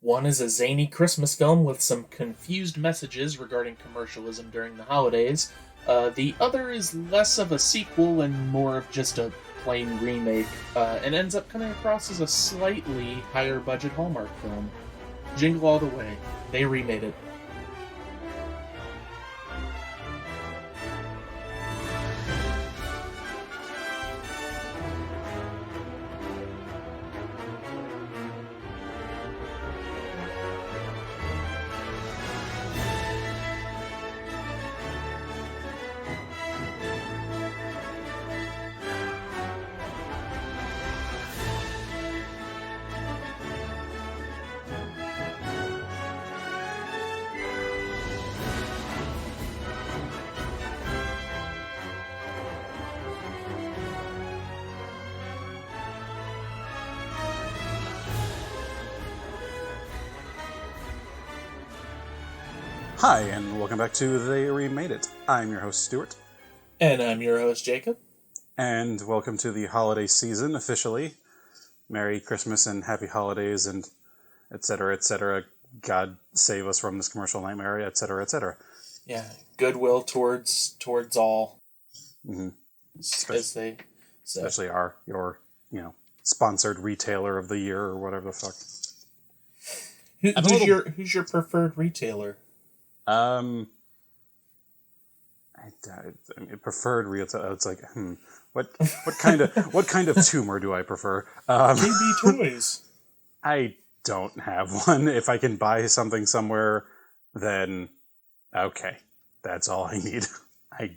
One is a zany Christmas film with some confused messages regarding commercialism during the holidays. The other is less of a sequel and more of just a plain remake, and ends up coming across as a slightly higher budget Hallmark film. Jingle All the Way. They remade it. Hi, and welcome back to They Remade It. I'm your host, Stuart. And I'm your host, Jacob. And welcome to the holiday season, officially. Merry Christmas and Happy Holidays and etc., etc. God save us from this commercial nightmare, etc., etc. Yeah, goodwill towards all, Mm-hmm. as they say. Especially your sponsored retailer of the year or whatever the fuck. Who's your preferred retailer? I preferred retailer. It's like, what kind of tumor do I prefer? KB Toys. I don't have one. If I can buy something somewhere, then okay, that's all I need. I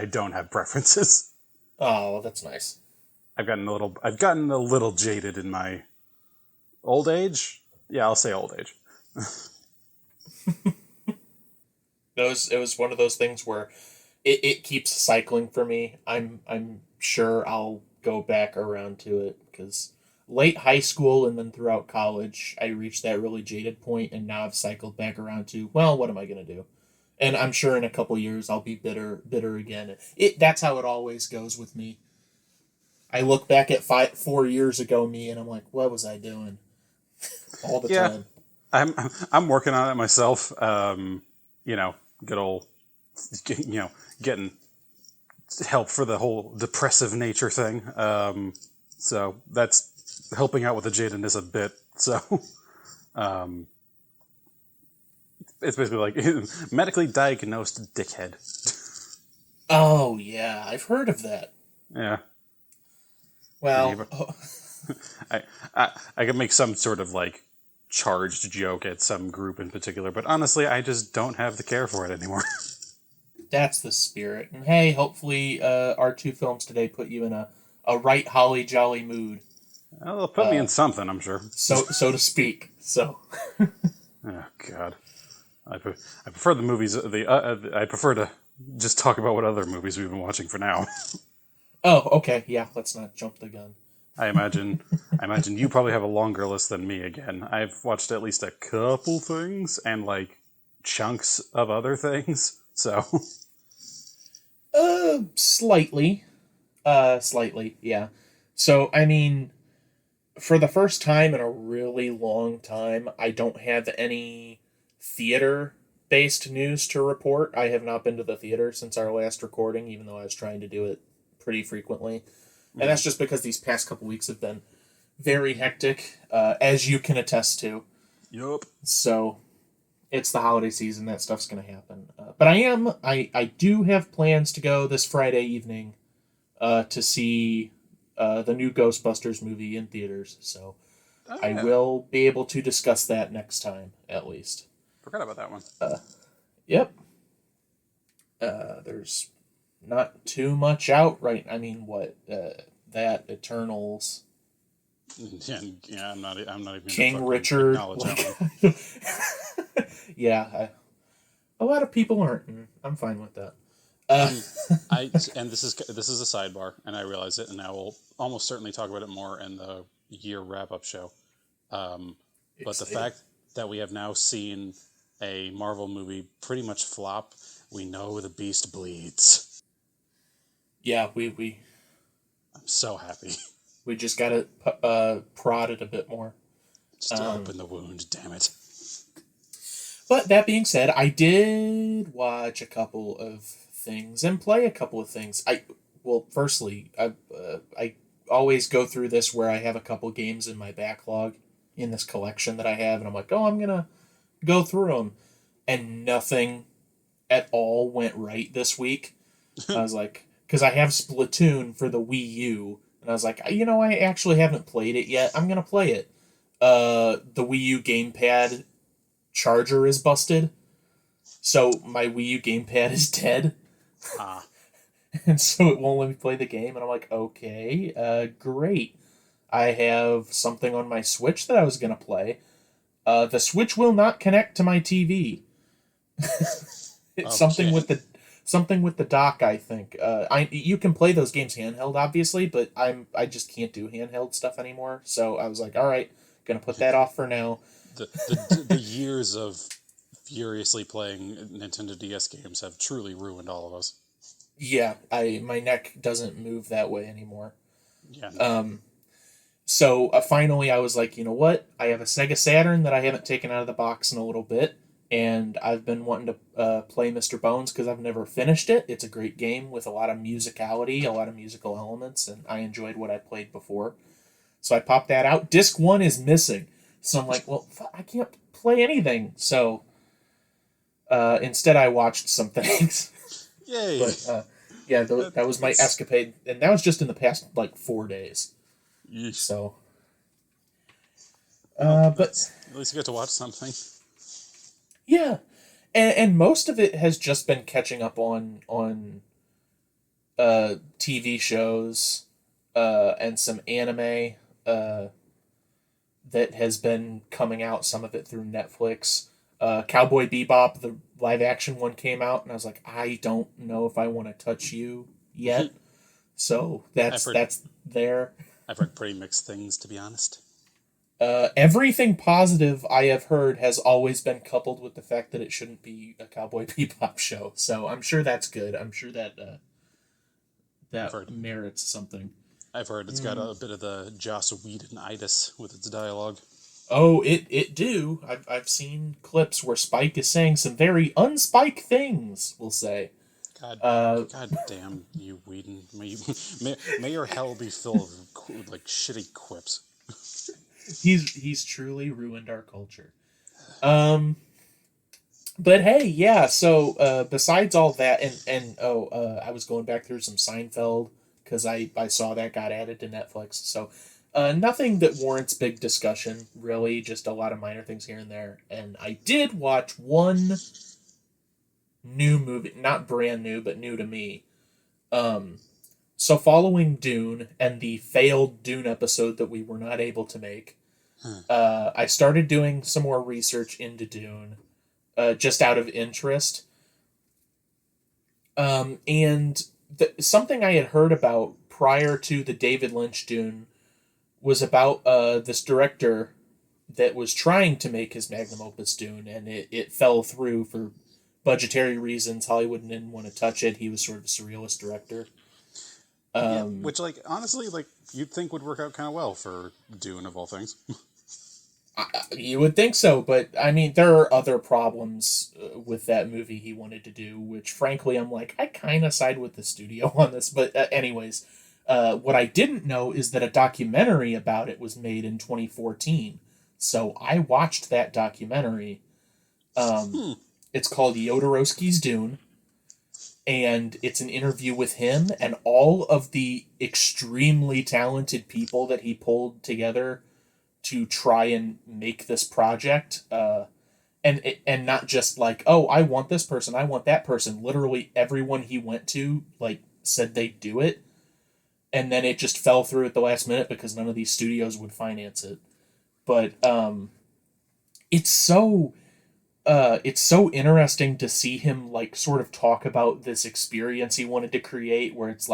don't have preferences. Oh, that's nice. I've gotten a little jaded in my old age. Yeah, I'll say old age. It was one of those things where it keeps cycling for me. I'm sure I'll go back around to it because late high school and then throughout college, I reached that really jaded point, and now I've cycled back around to, well, what am I gonna do? And I'm sure in a couple years I'll be bitter again. That's how it always goes with me. I look back at 4 years ago me, and I'm like, what was I doing? All the time. I'm working on it myself. Good old, getting help for the whole depressive nature thing. So that's helping out with the jadedness a bit. So, it's basically like medically diagnosed dickhead. Oh yeah, I've heard of that. Yeah. Well, I could make some sort of like charged joke at some group in particular, but honestly, I just don't have the care for it anymore. that's the spirit. And hey, hopefully, our two films today put you in a right holly jolly mood. Well, they'll put me in something, I'm sure. So to speak. So. Oh God, I prefer the movies. I prefer to just talk about what other movies we've been watching for now. Oh, okay. Yeah, let's not jump the gun. I imagine you probably have a longer list than me again. I've watched at least a couple things and like chunks of other things. So Slightly. Slightly, yeah. So, I mean, for the first time in a really long time, I don't have any theater-based news to report. I have not been to the theater since our last recording, even though I was trying to do it pretty frequently. And that's just because these past couple weeks have been very hectic, as you can attest to. Yup. So it's the holiday season. That stuff's going to happen. But I do have plans to go this Friday evening to see the new Ghostbusters movie in theaters. So I will be able to discuss that next time, at least. Forgot about that one. Yep. There's not too much out right. I mean, what that Eternals. Yeah. I'm not even King Richard. Like, yeah, a lot of people aren't. And I'm fine with that. And this is a sidebar, and I realize it, and I will almost certainly talk about it more in the year wrap up show. But the fact that we have now seen a Marvel movie pretty much flop, we know the beast bleeds. Yeah, I'm so happy. we just gotta prod it a bit more. Just to open the wound, damn it. But that being said, I did watch a couple of things and play a couple of things. Firstly, I always go through this where I have a couple games in my backlog in this collection that I have, and I'm like, oh, I'm gonna go through them, and nothing at all went right this week. I was like, because I have Splatoon for the Wii U, and I was like, I actually haven't played it yet. I'm gonna play it. The Wii U gamepad charger is busted, so my Wii U gamepad is dead. And so it won't let me play the game, and I'm like, okay, great. I have something on my Switch that I was gonna play. The Switch will not connect to my TV. It's Okay. something with the dock, I think. You can play those games handheld, obviously, but I just can't do handheld stuff anymore. So I was like, all right, gonna put that off for now. The years of furiously playing Nintendo DS games have truly ruined all of us. Yeah, my neck doesn't move that way anymore. Yeah. No. So finally, I was like, you know what? I have a Sega Saturn that I haven't taken out of the box in a little bit, and I've been wanting to play Mr. Bones because I've never finished it. It's a great game with a lot of musicality, a lot of musical elements, and I enjoyed what I played before. So I popped that out. Disc 1 is missing. So I'm like, well, I can't play anything. So instead, I watched some things. Yay! But yeah, that was my escapade, and that was just in the past 4 days. Yeesh. So, but at least you get to watch something. Yeah, and most of it has just been catching up on TV shows, and some anime, that has been coming out. Some of it through Netflix. Cowboy Bebop, the live action one, came out, and I was like, I don't know if I want to touch you yet. So that's there. I've heard pretty mixed things, to be honest. Everything positive I have heard has always been coupled with the fact that it shouldn't be a Cowboy Bebop show. So I'm sure that's good. I'm sure that merits something. I've heard it's got a bit of the Joss Whedon-itis with its dialogue. Oh, it do. I've seen clips where Spike is saying some very unspike things, we'll say. God damn you, Whedon. May your hell be filled with shitty quips. He's truly ruined our culture. But hey, yeah. So besides all that, I was going back through some Seinfeld because I saw that got added to Netflix. So nothing that warrants big discussion, really. Just a lot of minor things here and there. And I did watch one new movie, not brand new, but new to me. So following Dune and the failed Dune episode that we were not able to make, I started doing some more research into Dune, just out of interest. And something I had heard about prior to the David Lynch Dune was about this director that was trying to make his magnum opus Dune, and it fell through for budgetary reasons. Hollywood didn't want to touch it. He was sort of a surrealist director. Which, honestly, you'd think would work out kind of well for Dune, of all things. You would think so, but, I mean, there are other problems with that movie he wanted to do, which, frankly, I'm like, I kind of side with the studio on this. But anyways, what I didn't know is that a documentary about it was made in 2014. So I watched that documentary. It's called Jodorowsky's Dune. And it's an interview with him and all of the extremely talented people that he pulled together to try and make this project. And not just I want this person, I want that person. Literally everyone he went to said they'd do it. And then it just fell through at the last minute because none of these studios would finance it. But it's so interesting to see him sort of talk about this experience he wanted to create, where it's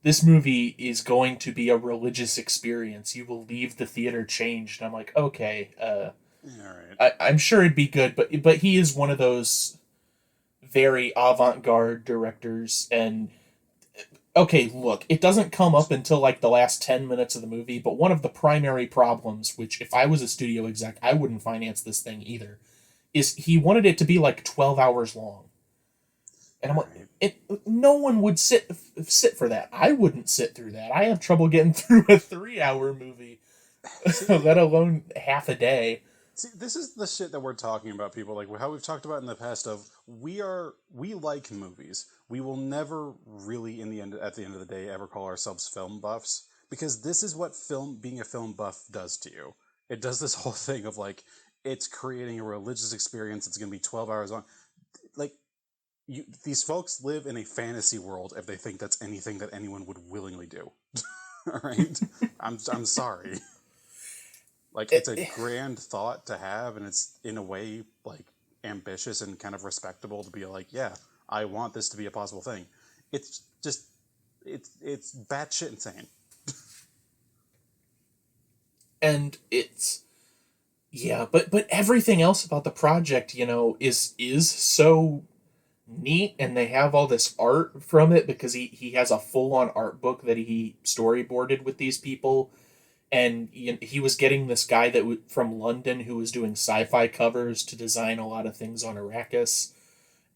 this movie is going to be a religious experience. You will leave the theater changed. And I'm like, okay, all right. I'm sure it'd be good, but he is one of those very avant-garde directors, and okay, look, it doesn't come up until like the last 10 minutes of the movie, but one of the primary problems, which if I was a studio exec, I wouldn't finance this thing either, is he wanted it to be like 12 hours long. And I'm All like, right. no one would sit for that. I wouldn't sit through that. I have trouble getting through a 3 hour movie, See, let alone half a day. See, this is the shit that we're talking about, people. Like how we've talked about in the past of we like movies. We will never really at the end of the day ever call ourselves film buffs because this is what being a film buff does to you. It does this whole thing of like it's creating a religious experience. It's going to be 12 hours long. Like these folks live in a fantasy world if they think that's anything that anyone would willingly do. All right? I'm sorry. Like it's a grand thought to have, and it's in a way like ambitious and kind of respectable to be like, yeah, I want this to be a possible thing. It's just it's batshit insane. And it's, yeah, but everything else about the project, is so neat, and they have all this art from it because he has a full-on art book that he storyboarded with these people. And he was getting this guy from London who was doing sci-fi covers to design a lot of things on Arrakis,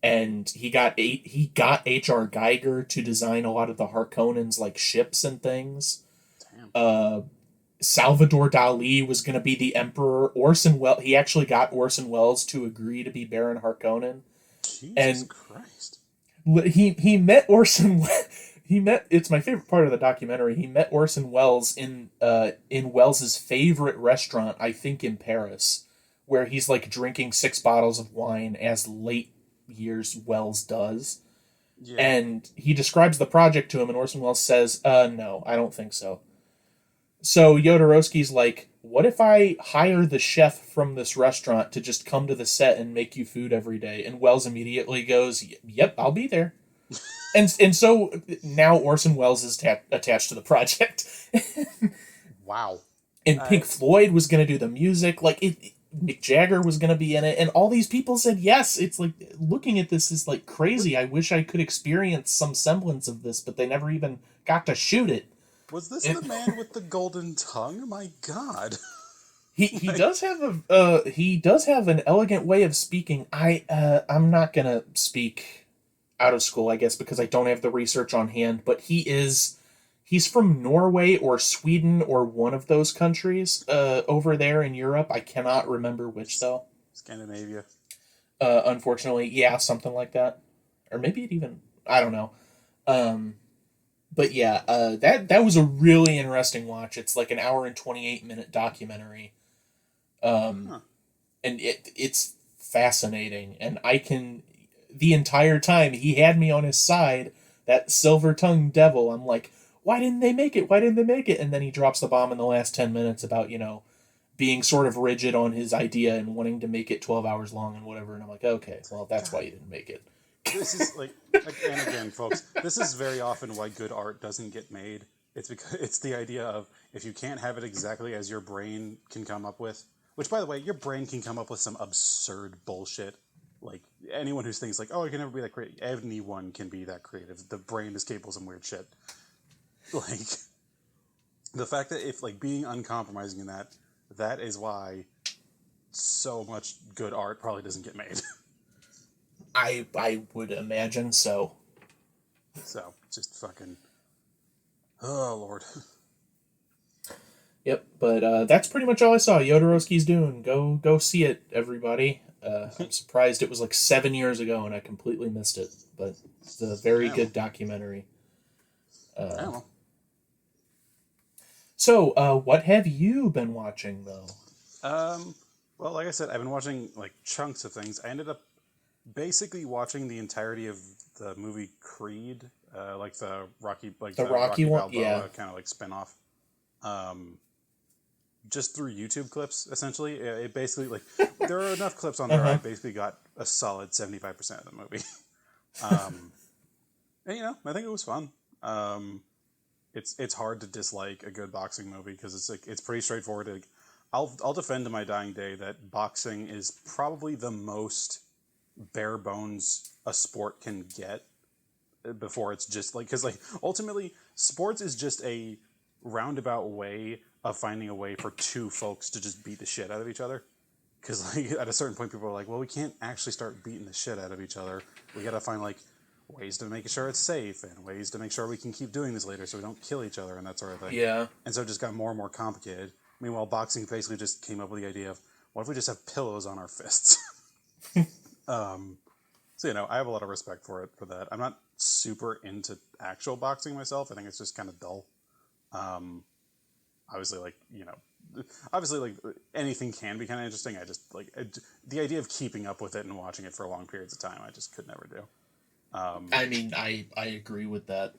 and he got H.R. Geiger to design a lot of the Harkonnens like ships and things. Damn. uh Salvador Dali was going to be the emperor. He actually got Orson Welles to agree to be Baron Harkonnen. Jesus And Christ. he met Orson. He met. It's my favorite part of the documentary. He met Orson Welles in Welles's favorite restaurant, I think in Paris, where he's like drinking 6 bottles of wine as late years Welles does. Yeah. And he describes the project to him, and Orson Welles says, no, I don't think so." So Jodorowsky's like, "What if I hire the chef from this restaurant to just come to the set and make you food every day?" And Welles immediately goes, "Yep, I'll be there." And so now Orson Welles is attached to the project. Wow. And I Pink Floyd was going to do the music. Like, Mick Jagger was going to be in it. And all these people said yes. It's like, looking at this is like crazy. I wish I could experience some semblance of this, but they never even got to shoot it. Was this And the man with the golden tongue? My God. he Like, does have an elegant way of speaking. I'm not gonna speak out of school, I guess, because I don't have the research on hand. But he's from Norway or Sweden or one of those countries over there in Europe. I cannot remember which though. Scandinavia. Unfortunately, yeah, something like that, or maybe it even, I don't know. Um, but yeah, that was a really interesting watch. It's like an hour and 28 minute documentary. Um, Huh. and it's fascinating, and I can, the entire time he had me on his side, that silver-tongued devil. I'm like, why didn't they make it, and then he drops the bomb in the last 10 minutes about being sort of rigid on his idea and wanting to make it 12 hours long and whatever. And I'm like, okay, well, that's why God. you didn't make it. This is and again, folks, this is very often why good art doesn't get made. It's because it's the idea of if you can't have it exactly as your brain can come up with, which by the way, your brain can come up with some absurd bullshit. Like anyone who thinks like, oh, I can never be that creative. Anyone can be that creative. The brain is capable of some weird shit. Like the fact that if like being uncompromising in that is why so much good art probably doesn't get made. I would imagine so. So just fucking, oh Lord. Yep, but that's pretty much all I saw. Jodorowsky's Dune. Go see it, everybody. I'm surprised it was like 7 years ago and I completely missed it, but it's a very Yeah, well, good documentary. yeah, Uh, well. so, what have you been watching though? Um, well, like I said, I've been watching like chunks of things. I ended up basically watching the entirety of the movie Creed, like The the Rocky Rocky one, yeah. Balboa kind of like spinoff. Um, just through YouTube clips, essentially. It basically like there are enough clips on Uh there. I huh. basically got a solid 75% of the movie. um, and I think it was fun. It's hard to dislike a good boxing movie because it's pretty straightforward. Like, I'll defend to my dying day that boxing is probably the most bare bones a sport can get. before it's just like, because like ultimately sports is just a roundabout way of finding a way for two folks to just beat the shit out of each other. Because like at a certain point, people are like, well, we can't actually start beating the shit out of each other. We got to find like ways to make sure it's safe and ways to make sure we can keep doing this later so we don't kill each other and that sort of thing. Yeah. And so it just got more and more complicated. Meanwhile, boxing basically just came up with the idea of, what if we just have pillows on our fists? So, I have a lot of respect for that. I'm not super into actual boxing myself. I think it's just kind of dull. Obviously, like anything can be kind of interesting. I just the idea of keeping up with it and watching it for long periods of time, I just could never do. I mean, I agree with that.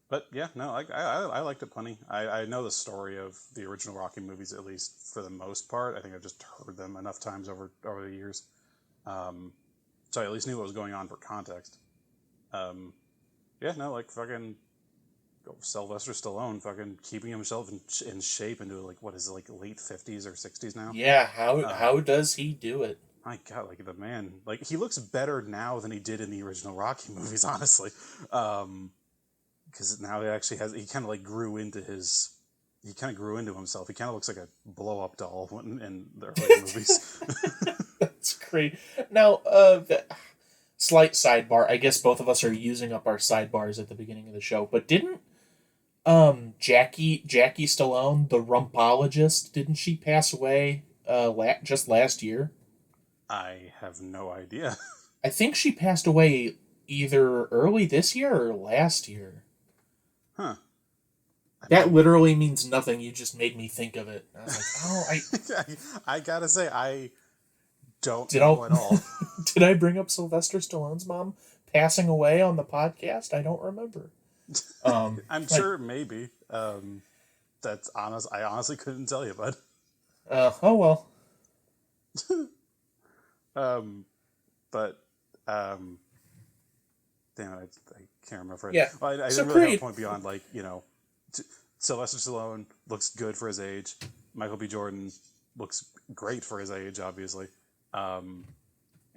But yeah, no, I liked it plenty. I know the story of the original Rocky movies, at least for the most part. I think I've just heard them enough times over the years. So I at least knew what was going on for context. Yeah, no, like fucking Sylvester Stallone, fucking keeping himself in shape into like, what is it, like late 50s or 60s now? Yeah, how does he do it? My God, like the man, like he looks better now than he did in the original Rocky movies, honestly. Because now he kind of like grew into himself. He kind of looks like a blow up doll in the early movies. That's great. Now, slight sidebar. I guess both of us are using up our sidebars at the beginning of the show, but didn't Jackie Stallone, the rumpologist, didn't she pass away just last year? I have no idea. I think she passed away either early this year or last year. Huh. That literally means nothing. You just made me think of it. I was like, oh, I gotta say, I don't know at all. Did I bring up Sylvester Stallone's mom passing away on the podcast? I don't remember. I'm sure maybe. That's honest. I honestly couldn't tell you, bud. Oh well. But damn it, I can't remember. Yeah. Well, I So didn't really Creed. have a point beyond Sylvester Stallone looks good for his age. Michael B. Jordan looks great for his age, obviously. It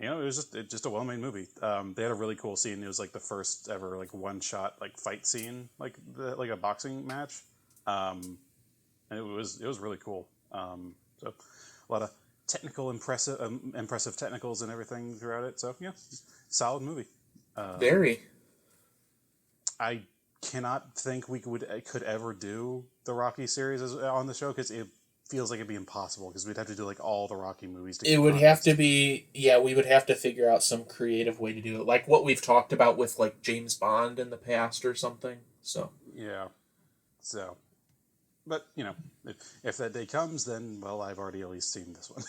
was just a well-made movie. They had a really cool scene. It was like the first ever like one-shot like fight scene, like a boxing match. And it was really cool. So a lot of impressive technicals and everything throughout it. So yeah, solid movie. Very. I cannot think we could ever do the Rocky series on the show because it feels like it'd be impossible because we'd have to do like all the Rocky movies. It would have to be, yeah, we would have to figure out some creative way to do it, like what we've talked about with like James Bond in the past or something. So yeah, so, but if that day comes, then well, I've already at least seen this one.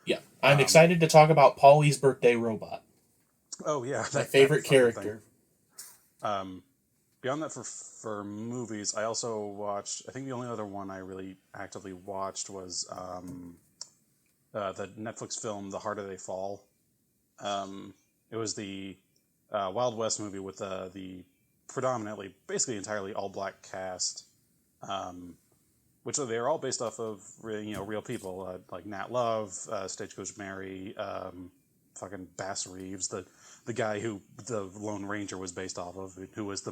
Yeah, I'm excited to talk about Paulie's birthday robot. Oh yeah, my favorite character. Beyond that, for movies, I also watched. I think the only other one I really actively watched was the Netflix film "The Harder They Fall." It was the Wild West movie with the predominantly, basically entirely all black cast, which they were all based off of real people like Nat Love, Stagecoach Mary, fucking Bass Reeves, the guy who the Lone Ranger was based off of, who was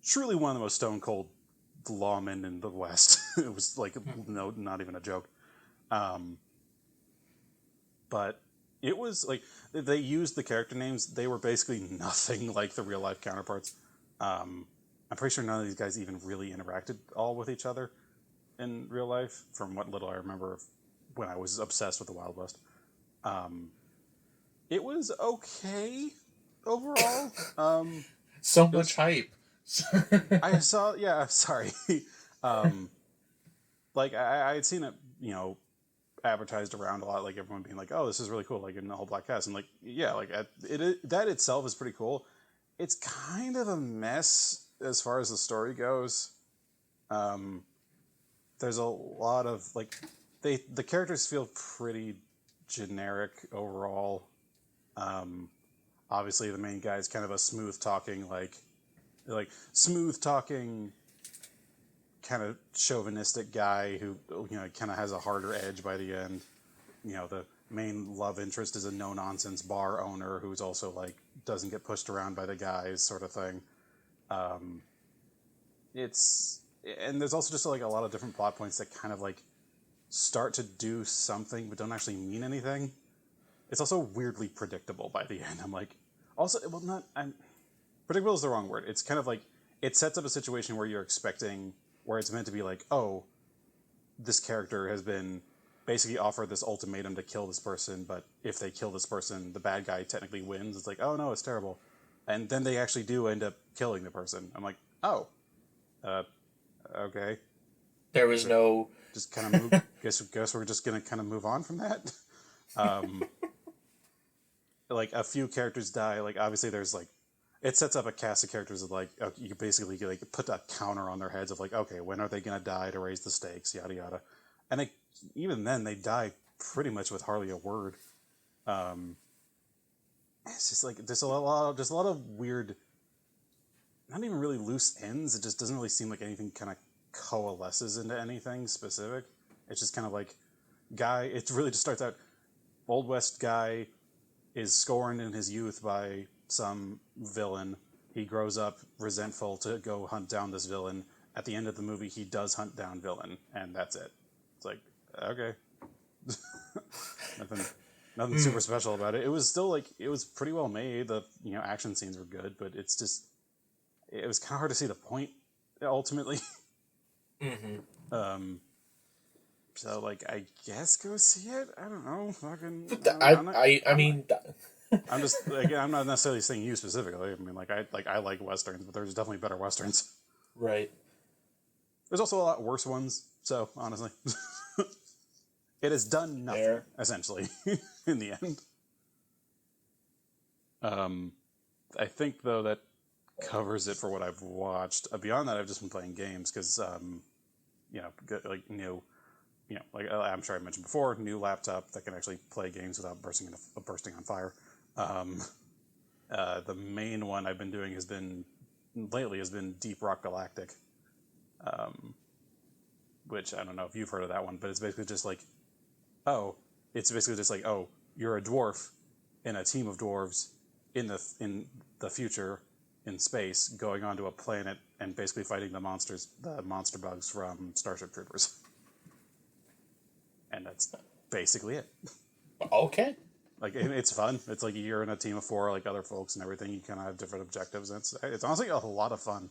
truly one of the most stone cold lawmen in the West. It was like not even a joke. But it was like they used the character names. They were basically nothing like the real life counterparts. I'm pretty sure none of these guys even really interacted all with each other in real life, from what little I remember when I was obsessed with the Wild West. It was okay overall. So much hype. I saw, yeah, sorry. Like I had seen it, advertised around a lot, like everyone being like, "Oh, this is really cool," like in the whole black cast, and like, yeah, like that itself is pretty cool. It's kind of a mess as far as the story goes. There's a lot of like, the characters feel pretty generic overall. Obviously, the main guy is kind of a smooth talking, kind of chauvinistic guy who kind of has a harder edge by the end. the main love interest is a no-nonsense bar owner who's also, like, doesn't get pushed around by the guys sort of thing. And there's also just, like, a lot of different plot points that kind of, like, start to do something but don't actually mean anything. It's also weirdly predictable by the end. I'm like, also, well, predictable is the wrong word. It's kind of like, it sets up a situation where you're expecting, where it's meant to be like, oh, this character has been basically offered this ultimatum to kill this person, but if they kill this person, the bad guy technically wins. It's like, oh no, it's terrible. And then they actually do end up killing the person. I'm like, oh, okay. There was no... Just kind of move... guess we're just going to kind of move on from that. Like, a few characters die. Like, obviously there's, like... It sets up a cast of characters that, like, you basically, like, put a counter on their heads of, like, okay, when are they going to die to raise the stakes, yada yada. And even then, they die pretty much with hardly a word. It's just, like, there's a lot of weird... Not even really loose ends. It just doesn't really seem like anything kind of coalesces into anything specific. It's just kind of like, it really just starts out, Old West guy is scorned in his youth by some villain. He grows up resentful to go hunt down this villain. At the end of the movie, he does hunt down villain, and that's it. It's like, okay. Nothing super special about it. It was still, like, it was pretty well made. The, action scenes were good, but it's just, it was kind of hard to see the point, ultimately. Mm-hmm. So, like, I guess go see it. I don't know. I mean, I'm just, like, I'm not necessarily saying you specifically. I mean, I like westerns, but there's definitely better westerns. Right. There's also a lot worse ones. So, honestly, it has done nothing essentially in the end. I think though that covers it for what I've watched. Beyond that, I've just been playing games because, like I'm sure I mentioned before, new laptop that can actually play games without bursting on fire. The main one I've been doing has been Deep Rock Galactic, which I don't know if you've heard of that one, but it's basically just like, oh, you're a dwarf in a team of dwarves in the future in space, going onto a planet and basically fighting the monster bugs from Starship Troopers. And that's basically it. Okay. Like, it's fun. It's like you're in a team of 4, like, other folks and everything. You kind of have different objectives. And it's honestly a lot of fun.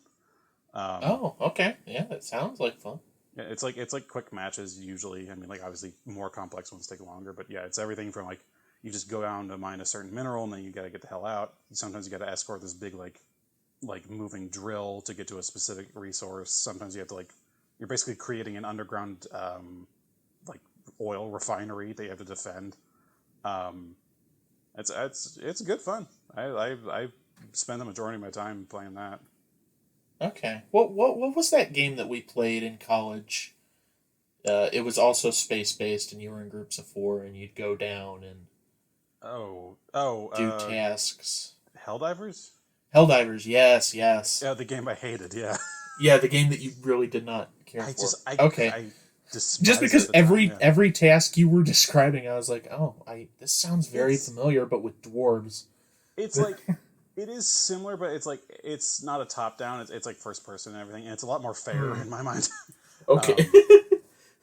Okay. Yeah, that sounds like fun. Yeah, it's like quick matches usually. I mean, like, obviously more complex ones take longer, but yeah, it's everything from, like, you just go down to mine a certain mineral and then you got to get the hell out. Sometimes you got to escort this big, like moving drill to get to a specific resource. Sometimes you have to, you're basically creating an underground, oil refinery that you have to defend. It's good fun. I spend the majority of my time playing that. Okay. What was that game that we played in college? It was also space based, and you were in groups of 4, and you'd go down and do tasks. Helldivers? Helldivers, yes. Yeah, the game I hated. Yeah. Yeah, the game that you really did not care for. I just because every task you were describing, I was like, this sounds very familiar, but with dwarves. It's like, it is similar, but it's not a top down. It's like first person and everything, and it's a lot more fair in my mind. Okay.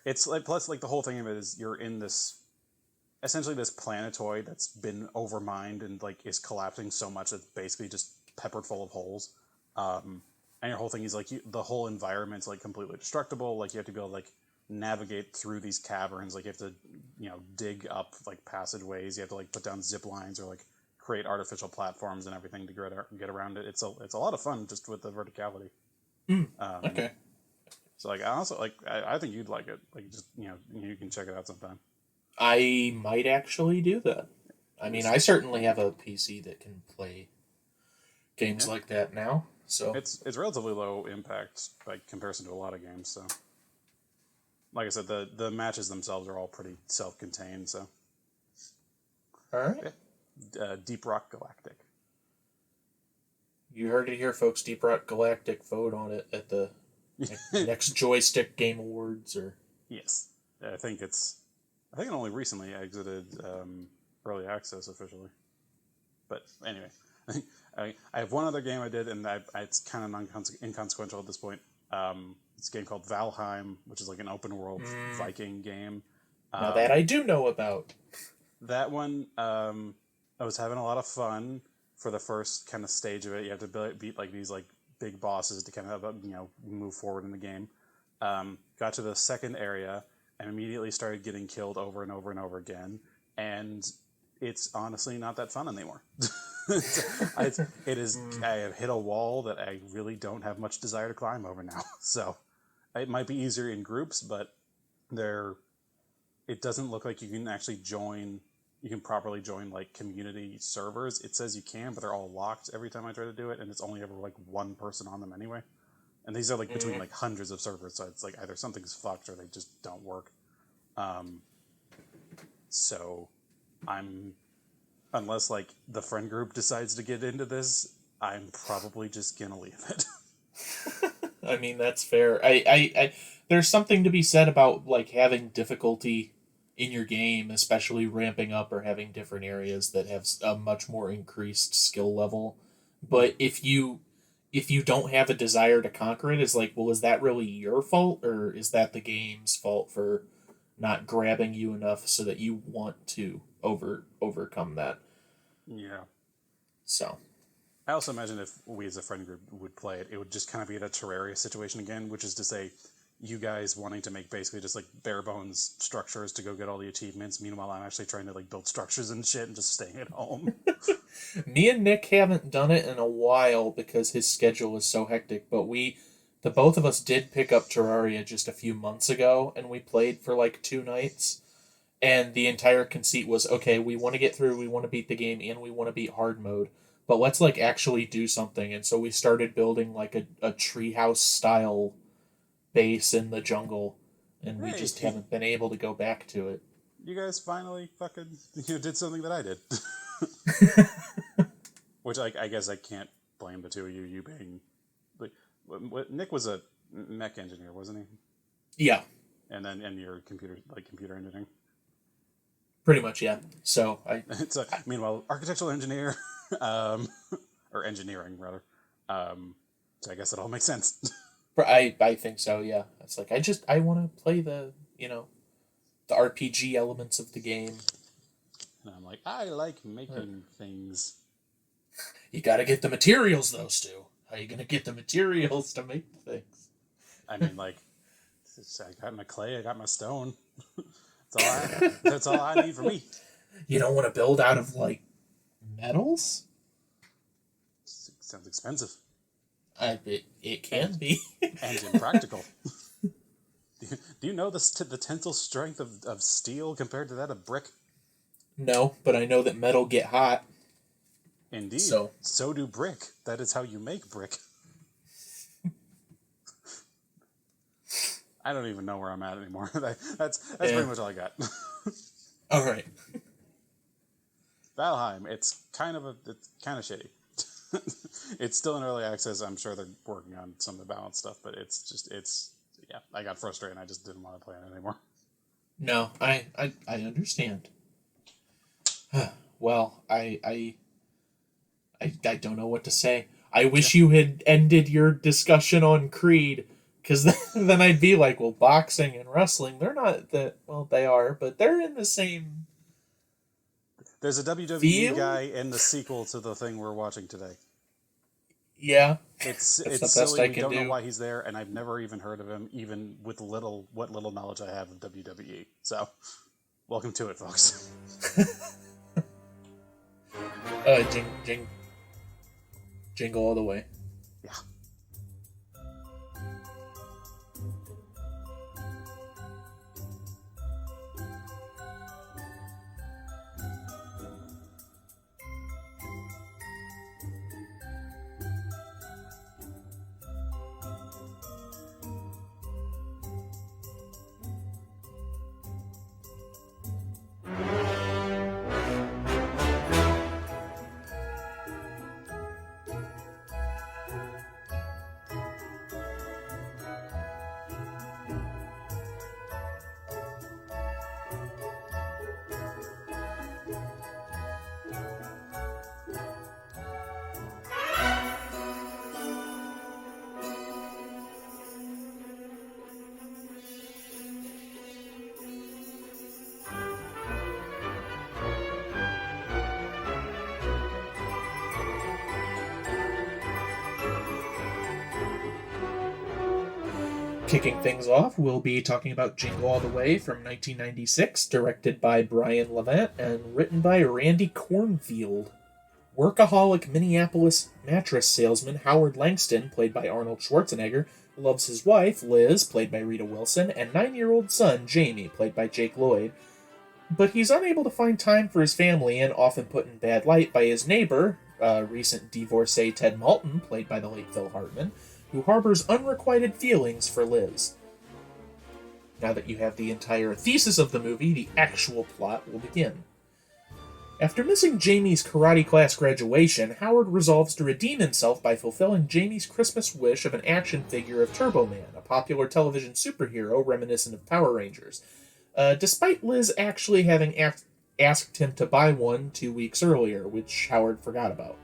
It's like, plus, like, the whole thing of it is you're in this, essentially this planetoid that's been overmined and, like, is collapsing so much it's basically just peppered full of holes. And your whole thing is, like, the whole environment's, like, completely destructible. Like, you have to be able to, like, navigate through these caverns. Like, you have to, dig up, like, passageways. You have to, like, put down zip lines or, like, create artificial platforms and everything to get around it. It's a lot of fun just with the verticality. Okay. So, like, I also, like, I think you'd like it. Like, just, you can check it out sometime. I might actually do that. I mean, I certainly have a PC that can play games like that now. So it's relatively low impact by comparison to a lot of games. So, like I said, the matches themselves are all pretty self-contained. So, all right. Yeah. Deep Rock Galactic. You heard it here, folks. Deep Rock Galactic. Vote on it at the next Joystick Game Awards, or yes, I think it's I think it only recently exited early access officially. But anyway, I have one other game I did, and it's kind of inconsequential at this point. It's a game called Valheim, which is like an open world Viking game. Now that I do know about. That one, I was having a lot of fun for the first kind of stage of it. You have to beat like these like big bosses to kind of move forward in the game. Got to the second area and immediately started getting killed over and over and over again, and it's honestly not that fun anymore. It is. I have hit a wall that I really don't have much desire to climb over now. So it might be easier in groups, but it doesn't look like you can actually join. You can properly join like community servers. It says you can, but they're all locked every time I try to do it, and it's only ever like one person on them anyway. And these are like between like hundreds of servers, so it's like either something's fucked or they just don't work. So unless like the friend group decides to get into this, I'm probably just gonna leave it. I mean, that's fair. I there's something to be said about like having difficulty in your game, especially ramping up or having different areas that have a much more increased skill level. But if you don't have a desire to conquer it, it's like, well, is that really your fault, or is that the game's fault for not grabbing you enough so that you want to overcome that? Yeah. So I also imagine if we as a friend group would play it, it would just kind of be a Terraria situation again, which is to say, you guys wanting to make basically just like bare bones structures to go get all the achievements. Meanwhile, I'm actually trying to like build structures and shit and just staying at home. Me and Nick haven't done it in a while because his schedule is so hectic, but the both of us did pick up Terraria just a few months ago, and we played for like 2 nights, and the entire conceit was, okay, we want to get through, we want to beat the game, and we want to beat hard mode, but let's like actually do something. And so we started building like a treehouse style base in the jungle, and we just haven't been able to go back to it. You guys finally fucking did something that I did. Which I guess I can't blame the two of you. You being like, Nick was a mech engineer, wasn't he? Yeah. And your computer engineering. Pretty much, yeah. So it's meanwhile architectural engineer, or engineering rather. So I guess it all makes sense. I think so, yeah. It's like I want to play the RPG elements of the game. And I'm like, I like making things. You got to get the materials, though, Stu. How are you going to get the materials to make the things? I mean, like, I got my clay, I got my stone. That's all I need for me. You don't want to build out of, like, metals? Sounds expensive. It can be. And impractical. Do you know the tensile strength of steel compared to that of brick? No, but I know that metal get hot. Indeed. So do brick. That is how you make brick. I don't even know where I'm at anymore. That's pretty much all I got. All right. Valheim. It's kind of shitty. It's still in early access. I'm sure they're working on some of the balance stuff, but yeah. I got frustrated and I just didn't want to play it anymore. No, I understand. Well, I don't know what to say. I wish you had ended your discussion on Creed, because then I'd be like, well, boxing and wrestling, they're not that, well, they are, but they're in the same. There's a WWE guy in the sequel to the thing we're watching today. Yeah. It's silly. We don't know why he's there, and I've never even heard of him, even with what little knowledge I have of WWE. So, welcome to it, folks. Jingle all the way. Yeah. Kicking things off, we'll be talking about Jingle All the Way from 1996, directed by Brian Levant and written by Randy Cornfield. Workaholic Minneapolis mattress salesman Howard Langston, played by Arnold Schwarzenegger, loves his wife, Liz, played by Rita Wilson, and 9-year-old son, Jamie, played by Jake Lloyd. But he's unable to find time for his family and often put in bad light by his neighbor, recent divorcee Ted Malton, played by the late Phil Hartman, who harbors unrequited feelings for Liz. Now that you have the entire thesis of the movie, the actual plot will begin. After missing Jamie's karate class graduation, Howard resolves to redeem himself by fulfilling Jamie's Christmas wish of an action figure of Turbo Man, a popular television superhero reminiscent of Power Rangers, despite Liz actually having asked him to buy one 2 weeks earlier, which Howard forgot about.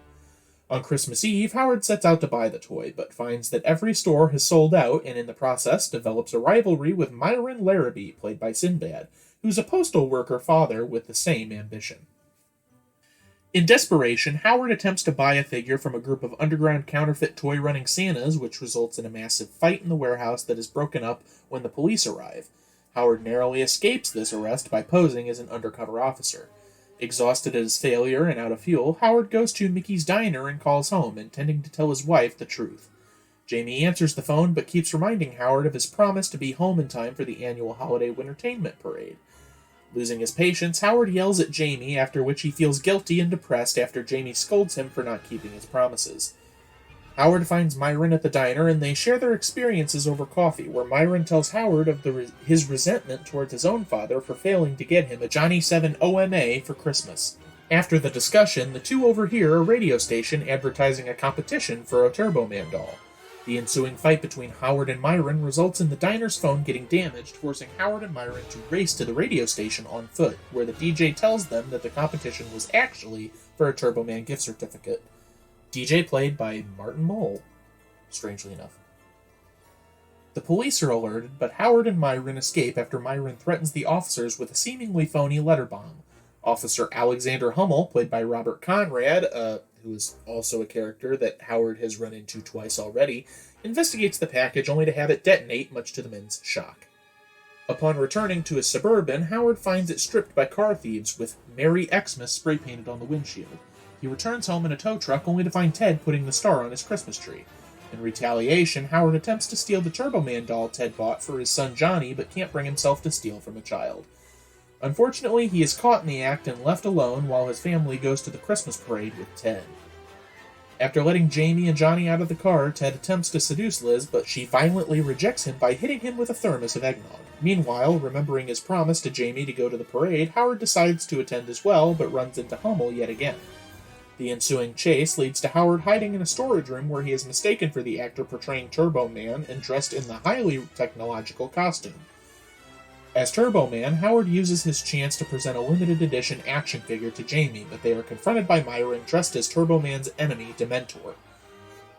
On Christmas Eve, Howard sets out to buy the toy, but finds that every store has sold out, and in the process develops a rivalry with Myron Larrabee, played by Sinbad, who's a postal worker father with the same ambition. In desperation, Howard attempts to buy a figure from a group of underground counterfeit toy-running Santas, which results in a massive fight in the warehouse that is broken up when the police arrive. Howard narrowly escapes this arrest by posing as an undercover officer. Exhausted at his failure and out of fuel, Howard goes to Mickey's diner and calls home, intending to tell his wife the truth. Jamie answers the phone but keeps reminding Howard of his promise to be home in time for the annual holiday entertainment parade. Losing his patience, Howard yells at Jamie, after which he feels guilty and depressed after Jamie scolds him for not keeping his promises. Howard finds Myron at the diner and they share their experiences over coffee, where Myron tells Howard of his resentment towards his own father for failing to get him a Johnny 7 OMA for Christmas. After the discussion, the two overhear a radio station advertising a competition for a Turbo Man doll. The ensuing fight between Howard and Myron results in the diner's phone getting damaged, forcing Howard and Myron to race to the radio station on foot, where the DJ tells them that the competition was actually for a Turbo Man gift certificate. DJ played by Martin Mull, strangely enough. The police are alerted, but Howard and Myron escape after Myron threatens the officers with a seemingly phony letter bomb. Officer Alexander Hummel, played by Robert Conrad, who is also a character that Howard has run into twice already, investigates the package only to have it detonate, much to the men's shock. Upon returning to his Suburban, Howard finds it stripped by car thieves with Merry Xmas spray-painted on the windshield. He returns home in a tow truck only to find Ted putting the star on his Christmas tree. In retaliation, Howard attempts to steal the Turbo Man doll Ted bought for his son Johnny, but can't bring himself to steal from a child. Unfortunately, he is caught in the act and left alone while his family goes to the Christmas parade with Ted. After letting Jamie and Johnny out of the car, Ted attempts to seduce Liz, but she violently rejects him by hitting him with a thermos of eggnog. Meanwhile, remembering his promise to Jamie to go to the parade, Howard decides to attend as well, but runs into Hummel yet again. The ensuing chase leads to Howard hiding in a storage room where he is mistaken for the actor portraying Turbo Man and dressed in the highly technological costume. As Turbo Man, Howard uses his chance to present a limited edition action figure to Jamie, but they are confronted by Myron dressed as Turbo Man's enemy, Dementor.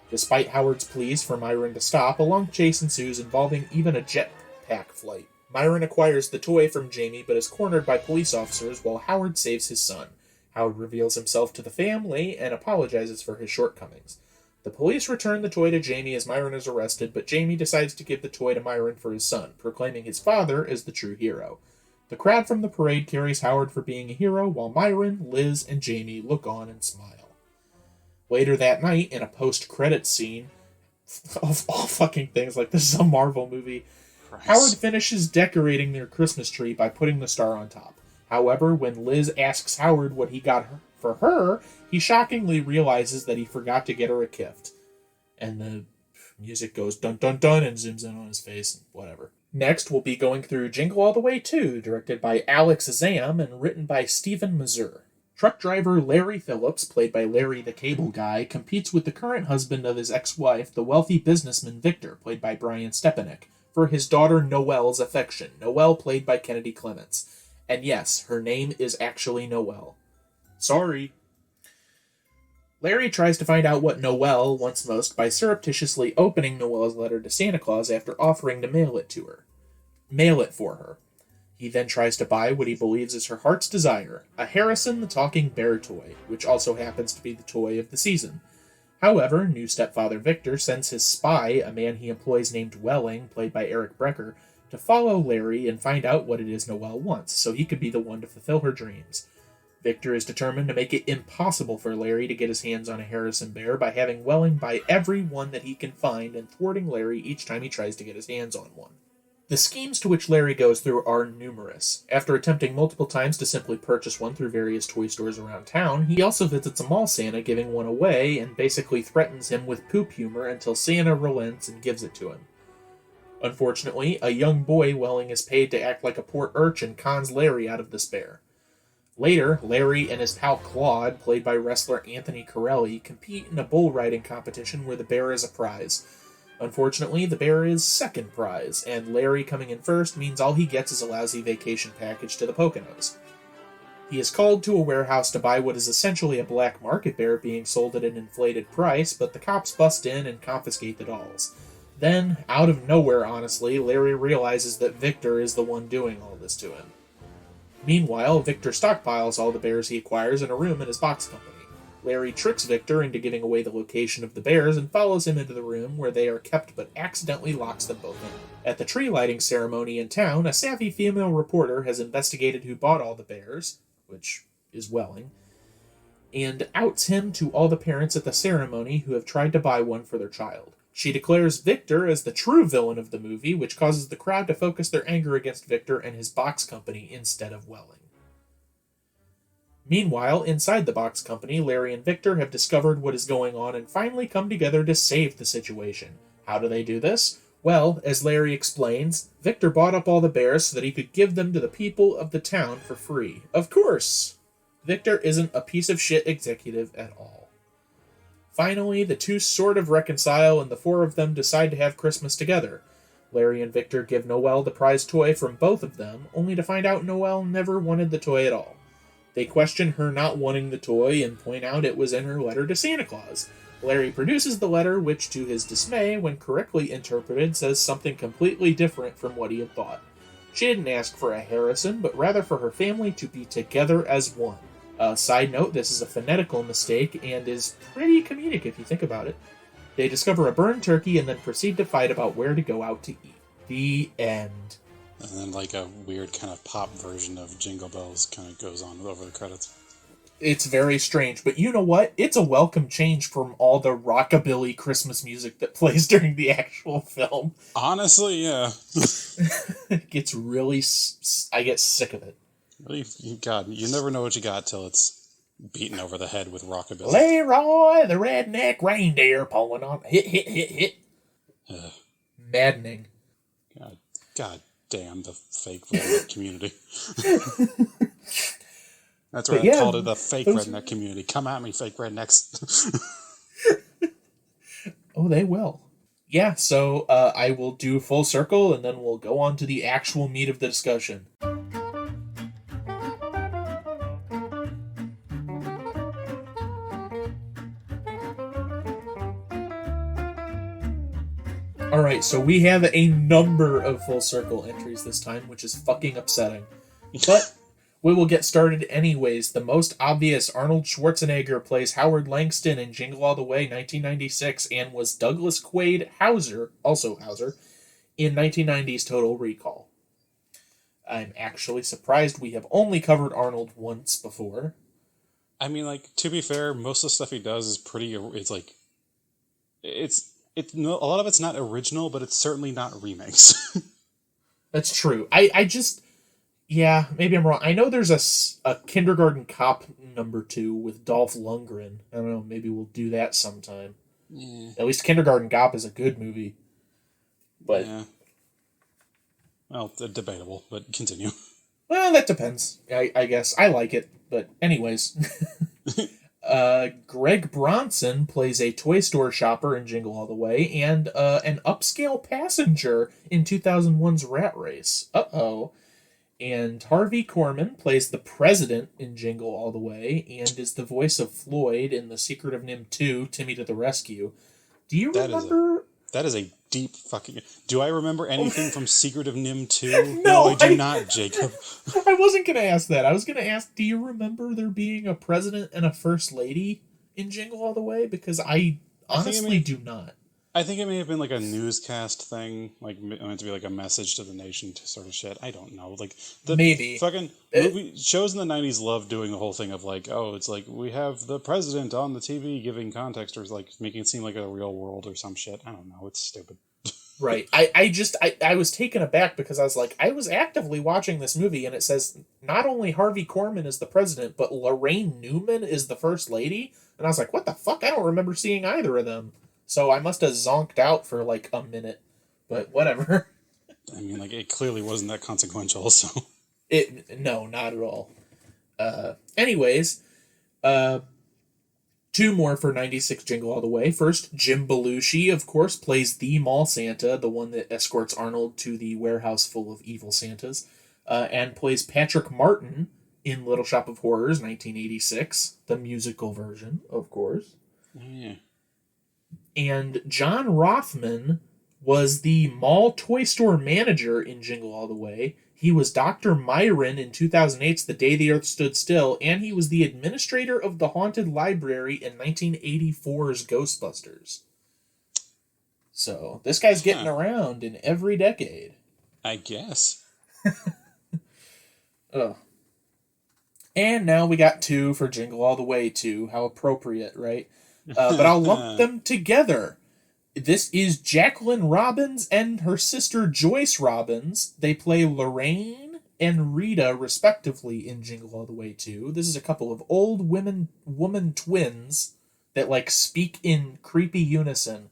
Despite Howard's pleas for Myron to stop, a long chase ensues involving even a jetpack flight. Myron acquires the toy from Jamie but is cornered by police officers while Howard saves his son. Howard reveals himself to the family and apologizes for his shortcomings. The police return the toy to Jamie as Myron is arrested, but Jamie decides to give the toy to Myron for his son, proclaiming his father as the true hero. The crowd from the parade carries Howard for being a hero, while Myron, Liz, and Jamie look on and smile. Later that night, in a post-credits scene, of all fucking things, like this is a Marvel movie, Christ. Howard finishes decorating their Christmas tree by putting the star on top. However, when Liz asks Howard what he got for her, he shockingly realizes that he forgot to get her a gift. And the music goes dun dun dun and zooms in on his face and whatever. Next, we'll be going through Jingle All the Way 2, directed by Alex Zam and written by Stephen Mazur. Truck driver Larry Phillips, played by Larry the Cable Guy, competes with the current husband of his ex-wife, the wealthy businessman Victor, played by Brian Stepanek, for his daughter Noelle's affection, Noelle played by Kennedy Clements. And yes, her name is actually Noelle. Sorry. Larry tries to find out what Noelle wants most by surreptitiously opening Noelle's letter to Santa Claus after offering to mail it for her. He then tries to buy what he believes is her heart's desire, a Harrison the Talking Bear toy, which also happens to be the toy of the season. However, new stepfather Victor sends his spy, a man he employs named Welling, played by Eric Brecker, to follow Larry and find out what it is Noelle wants, so he could be the one to fulfill her dreams. Victor is determined to make it impossible for Larry to get his hands on a Harrison bear by having Welling buy every one that he can find and thwarting Larry each time he tries to get his hands on one. The schemes to which Larry goes through are numerous. After attempting multiple times to simply purchase one through various toy stores around town, he also visits a mall Santa giving one away and basically threatens him with poop humor until Santa relents and gives it to him. Unfortunately, a young boy Welling is paid to act like a poor urchin cons Larry out of this bear. Later, Larry and his pal Claude, played by wrestler Anthony Corelli, compete in a bull riding competition where the bear is a prize. Unfortunately, the bear is second prize, and Larry coming in first means all he gets is a lousy vacation package to the Poconos. He is called to a warehouse to buy what is essentially a black market bear being sold at an inflated price, but the cops bust in and confiscate the dolls. Then, out of nowhere honestly, Larry realizes that Victor is the one doing all this to him. Meanwhile, Victor stockpiles all the bears he acquires in a room in his box company. Larry tricks Victor into giving away the location of the bears and follows him into the room where they are kept but accidentally locks them both in. At the tree lighting ceremony in town, a savvy female reporter has investigated who bought all the bears, which is Welling, and outs him to all the parents at the ceremony who have tried to buy one for their child. She declares Victor as the true villain of the movie, which causes the crowd to focus their anger against Victor and his box company instead of Welling. Meanwhile, inside the box company, Larry and Victor have discovered what is going on and finally come together to save the situation. How do they do this? Well, as Larry explains, Victor bought up all the bears so that he could give them to the people of the town for free. Of course! Victor isn't a piece of shit executive at all. Finally, the two sort of reconcile and the four of them decide to have Christmas together. Larry and Victor give Noelle the prize toy from both of them, only to find out Noelle never wanted the toy at all. They question her not wanting the toy and point out it was in her letter to Santa Claus. Larry produces the letter, which, to his dismay, when correctly interpreted, says something completely different from what he had thought. She didn't ask for a Harrison, but rather for her family to be together as one. Side note, this is a phonetical mistake and is pretty comedic if you think about it. They discover a burned turkey and then proceed to fight about where to go out to eat. The end. And then like a weird kind of pop version of Jingle Bells kind of goes on over the credits. It's very strange, but you know what? It's a welcome change from all the rockabilly Christmas music that plays during the actual film. Honestly, yeah. It gets really... I get sick of it. Really, God, you never know what you got till it's beaten over the head with rockabilly. Leroy, the redneck reindeer, pulling on... Hit. Maddening. God damn the fake redneck community. That's right, I called it the fake redneck community. Come at me, fake rednecks. Oh, they will. Yeah, so I will do full circle, and then we'll go on to the actual meat of the discussion. Alright, so we have a number of full circle entries this time, which is fucking upsetting. But we will get started anyways. The most obvious, Arnold Schwarzenegger plays Howard Langston in Jingle All the Way 1996 and was Douglas Quaid Hauser, also Hauser, in 1990's Total Recall. I'm actually surprised we have only covered Arnold once before. I mean, like, to be fair, most of the stuff he does is pretty, it's like, a lot of it's not original, but it's certainly not remakes. That's true. I just, yeah, maybe I'm wrong. I know there's a Kindergarten Cop #2 with Dolph Lundgren. I don't know, maybe we'll do that sometime. Yeah. At least Kindergarten Cop is a good movie. But yeah. Well, debatable, but continue. Well, that depends. I guess. I like it, but anyways. Greg Bronson plays a toy store shopper in Jingle All the Way and an upscale passenger in 2001's Rat Race. Uh-oh. And Harvey Korman plays the president in Jingle All the Way and is the voice of Floyd in The Secret of NIMH 2, Timmy to the Rescue. Do you remember... That is a deep fucking... Do I remember anything from Secret of NIMH 2? No, I do not, Jacob. I wasn't going to ask that. I was going to ask, do you remember there being a president and a first lady in Jingle All the Way? Because I I think it honestly may. do not. I think it may have been like a newscast thing, like meant to be like a message to the nation to sort of shit. I don't know. Like the Maybe. fucking movie shows in the '90s loved doing the whole thing of like, oh, it's like we have the president on the TV giving context or like making it seem like a real world or some shit. I don't know. It's stupid. Right. I was taken aback because I was like, I was actively watching this movie and it says not only Harvey Korman is the president, but Lorraine Newman is the first lady. And I was like, what the fuck? I don't remember seeing either of them. So I must have zonked out for like a minute. But whatever. I mean, like it clearly wasn't that consequential. So No, not at all. Anyways, uh, two more for 96 Jingle All the Way. First, Jim Belushi, of course, plays the mall Santa, the one that escorts Arnold to the warehouse full of evil Santas, and plays Patrick Martin in Little Shop of Horrors, 1986, the musical version, of course. yeah. And John Rothman was the mall toy store manager in Jingle All the Way. He was Dr. Myron in 2008's The Day the Earth Stood Still, and he was the administrator of the Haunted Library in 1984's Ghostbusters. So, this guy's getting around in every decade. I guess. Ugh. And now we got two for Jingle All the Way, too. How appropriate, right? But I'll lump them together. This is Jacqueline Robbins and her sister Joyce Robbins. They play Lorraine and Rita, respectively, in Jingle All the Way 2. This is a couple of old woman twins that, like, speak in creepy unison.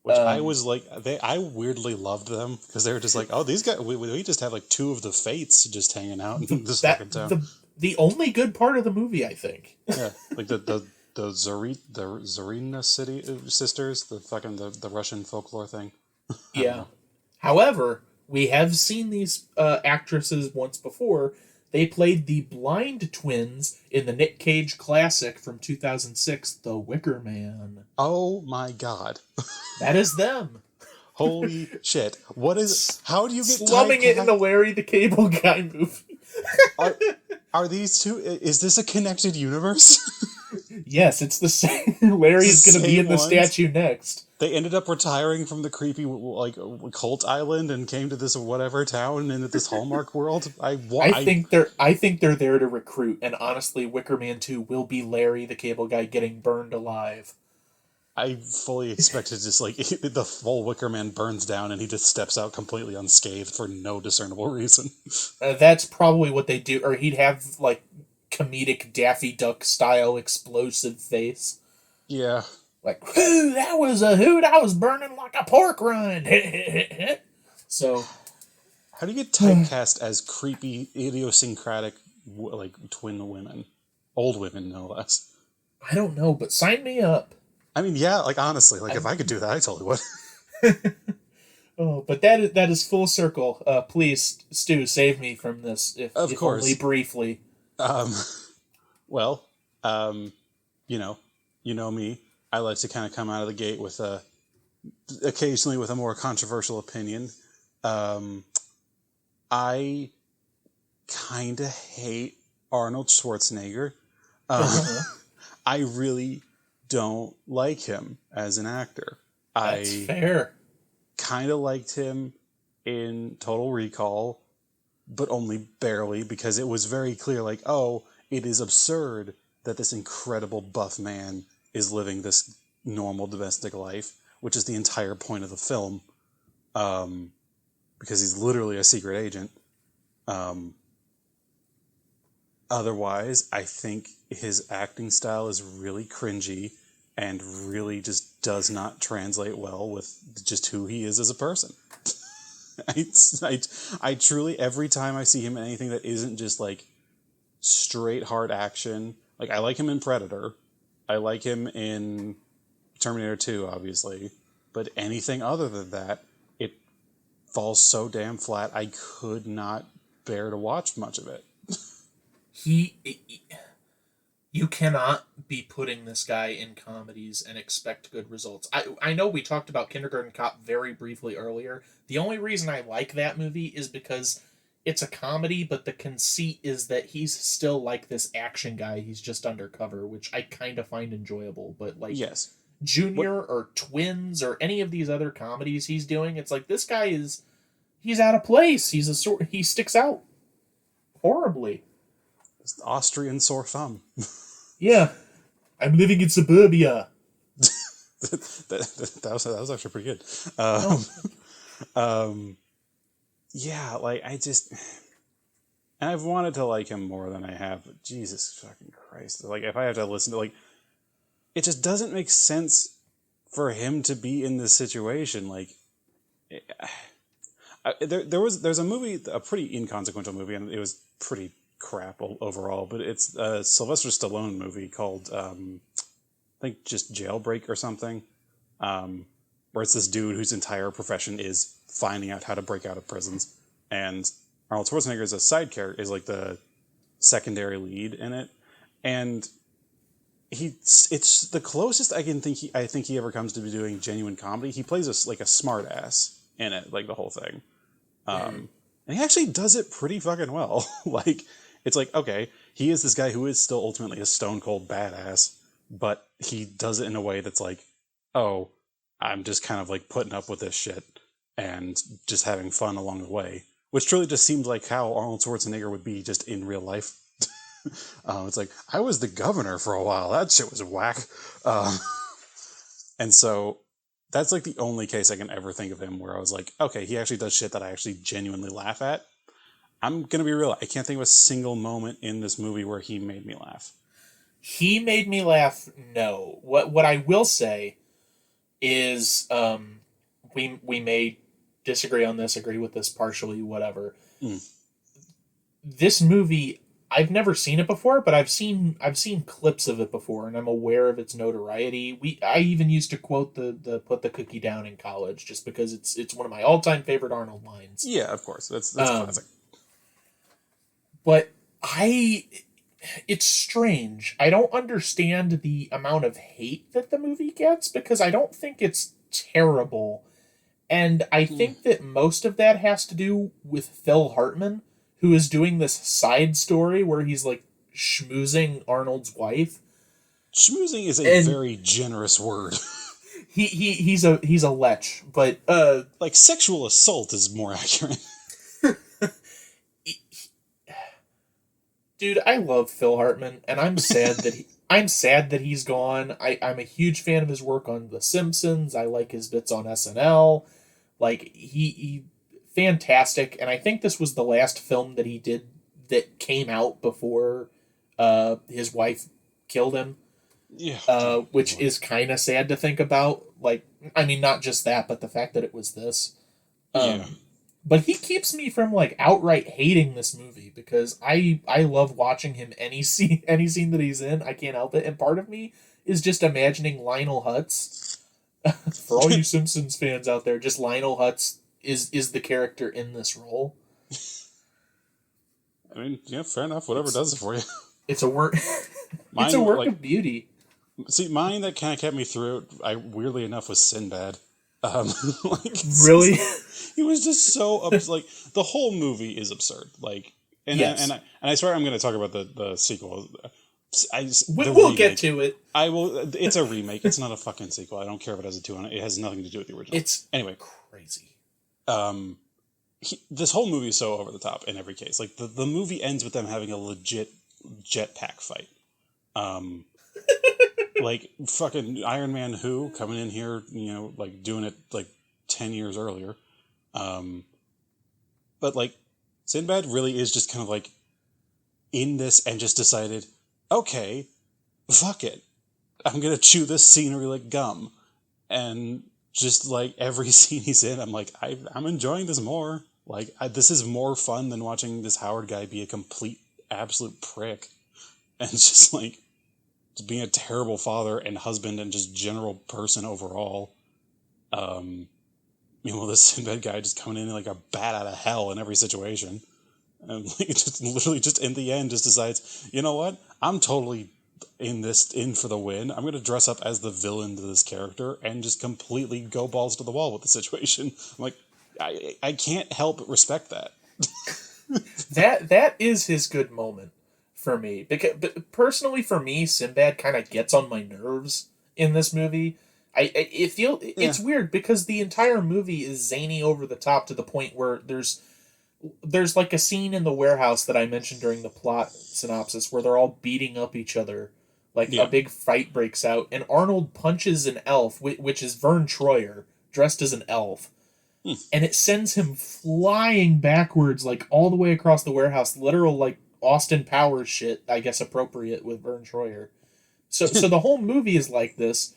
Which I was like, I weirdly loved them because they were just like, oh, these guys, we just have like two of the Fates just hanging out in this fucking town. The only good part of the movie, I think. Yeah, like the Zarina city sisters, the Russian folklore thing. Yeah. However, we have seen these actresses once before. They played the blind twins in the Nick Cage classic from 2006, The Wicker Man. Oh my god. That is them. Holy shit. How do you get slumming it in the Larry the Cable Guy movie? Are these two, is this a connected universe? Yes, it's the same. Larry is going to be in the statue next. They ended up retiring from the creepy like cult island and came to this whatever town in this Hallmark world. I think they're there to recruit, and honestly, Wicker Man 2 will be Larry the Cable Guy getting burned alive. I fully expected just like the full Wicker Man burns down and he just steps out completely unscathed for no discernible reason. That's probably what they do, or he'd have like comedic Daffy Duck style explosive face. Yeah. Like, whoo, that was a hoot, I was burning like a pork rind. So, how do you get typecast as creepy, idiosyncratic, like twin women? Old women, no less. I don't know, but sign me up. I mean, yeah, like honestly, like if I could do that, I totally would. Oh, but that is full circle. Please, Stu, save me from this, if course. Only briefly. Well, you know me. I like to kind of come out of the gate with occasionally with a more controversial opinion. I kind of hate Arnold Schwarzenegger. I really don't like him as an actor. That's fair. Kind of liked him in Total Recall, but only barely because it was very clear, like, oh, it is absurd that this incredible buff man is living this normal domestic life, which is the entire point of the film, because he's literally a secret agent. Otherwise, I think his acting style is really cringy and really just does not translate well with just who he is as a person. I truly, every time I see him in anything that isn't just like straight hard action, like I like him in Predator, I like him in Terminator 2, obviously, but anything other than that, it falls so damn flat, I could not bear to watch much of it. You cannot be putting this guy in comedies and expect good results. I know we talked about Kindergarten Cop very briefly earlier. The only reason I like that movie is because it's a comedy, but the conceit is that he's still like this action guy. He's just undercover, which I kind of find enjoyable. But like, yes, What? Junior or Twins or any of these other comedies he's doing. It's like this guy is he's out of place. He sticks out horribly. Austrian sore thumb. Yeah, I'm living in suburbia. That was actually pretty good. Oh, Yeah, like I just, and I've wanted to like him more than I have. But Jesus fucking Christ! Like if I have to listen to, like, it just doesn't make sense for him to be in this situation. Like, there's a movie, a pretty inconsequential movie, and it was pretty crap overall. But it's a Sylvester Stallone movie called I think just Jailbreak or something, where it's this dude whose entire profession is finding out how to break out of prisons, and Arnold Schwarzenegger is a side character, is like the secondary lead in it, and it's the closest I think he ever comes to be doing genuine comedy. He plays like a smart ass in it, like the whole thing. And he actually does it pretty fucking well. Like, it's like, okay, he is this guy who is still ultimately a stone cold badass, but he does it in a way that's like, oh, I'm just kind of like putting up with this shit and just having fun along the way, which truly just seemed like how Arnold Schwarzenegger would be just in real life. It's like, I was the governor for a while. That shit was whack. And so that's like the only case I can ever think of him where I was like, okay, he actually does shit that I actually genuinely laugh at. I'm going to be real. I can't think of a single moment in this movie where he made me laugh. he made me laugh. No, what I will say is, we may disagree on this, agree with this partially, whatever. Mm. This movie, I've never seen it before, but I've seen clips of it before, and I'm aware of its notoriety. I even used to quote the put the cookie down in college just because it's one of my all time favorite Arnold lines. Yeah, of course. That's classic. But it's strange. I don't understand the amount of hate that the movie gets because I don't think it's terrible. And I think that most of that has to do with Phil Hartman, who is doing this side story where he's like schmoozing Arnold's wife. Schmoozing is a And very generous word. he's a lech, but like sexual assault is more accurate. dude, I love Phil Hartman, and I'm sad that he's gone. I'm a huge fan of his work on The Simpsons. I like his bits on SNL. Like he fantastic, and I think this was the last film that he did that came out before his wife killed him. Yeah. Which is kind of sad to think about. Like, I mean, not just that, but the fact that it was this. Yeah. But he keeps me from like outright hating this movie because I love watching him any scene that he's in. I can't help it, and part of me is just imagining Lionel Hutz. For all you Simpsons fans out there, just Lionel Hutz is the character in this role. I mean, yeah, fair enough. Whatever does it for you. It's a work. Mine, it's a work like, of beauty. See, mine that kind of kept me through it, weirdly enough, was Sinbad. Like, Really? He was just so like the whole movie is absurd. Like, and Yes. I swear I'm going to talk about the sequel. We'll get to it. I will. It's a remake. It's not a fucking sequel. I don't care if it has a 2 on it. It has nothing to do with the original. It's anyway crazy. This whole movie is so over the top in every case. Like the movie ends with them having a legit jetpack fight. Like fucking Iron Man who coming in here, like doing it like 10 years earlier. But like Sinbad really is just kind of like in this and just decided, okay, fuck it. I'm going to chew this scenery like gum. And just like every scene he's in, I'm like, I'm enjoying this more. Like this is more fun than watching this Howard guy be a complete absolute prick. And just like, being a terrible father and husband and just general person overall. Meanwhile, this Sinbad guy just coming in like a bat out of hell in every situation. And like, just literally just in the end just decides, you know what? I'm totally in for the win. I'm going to dress up as the villain to this character and just completely go balls to the wall with the situation. I'm like, I can't help but respect that. That is his good moment. For me, but personally for me, Sinbad kind of gets on my nerves in this movie Yeah. It's weird because the entire movie is zany over the top to the point where there's like a scene in the warehouse that I mentioned during the plot synopsis where they're all beating up each other. Like a Yeah. big fight breaks out, and Arnold punches an elf, which is Vern Troyer, dressed as an elf, Hmm. and it sends him flying backwards, like all the way across the warehouse. Literal, like Austin Powers shit, I guess appropriate with Vern Troyer. So the whole movie is like this,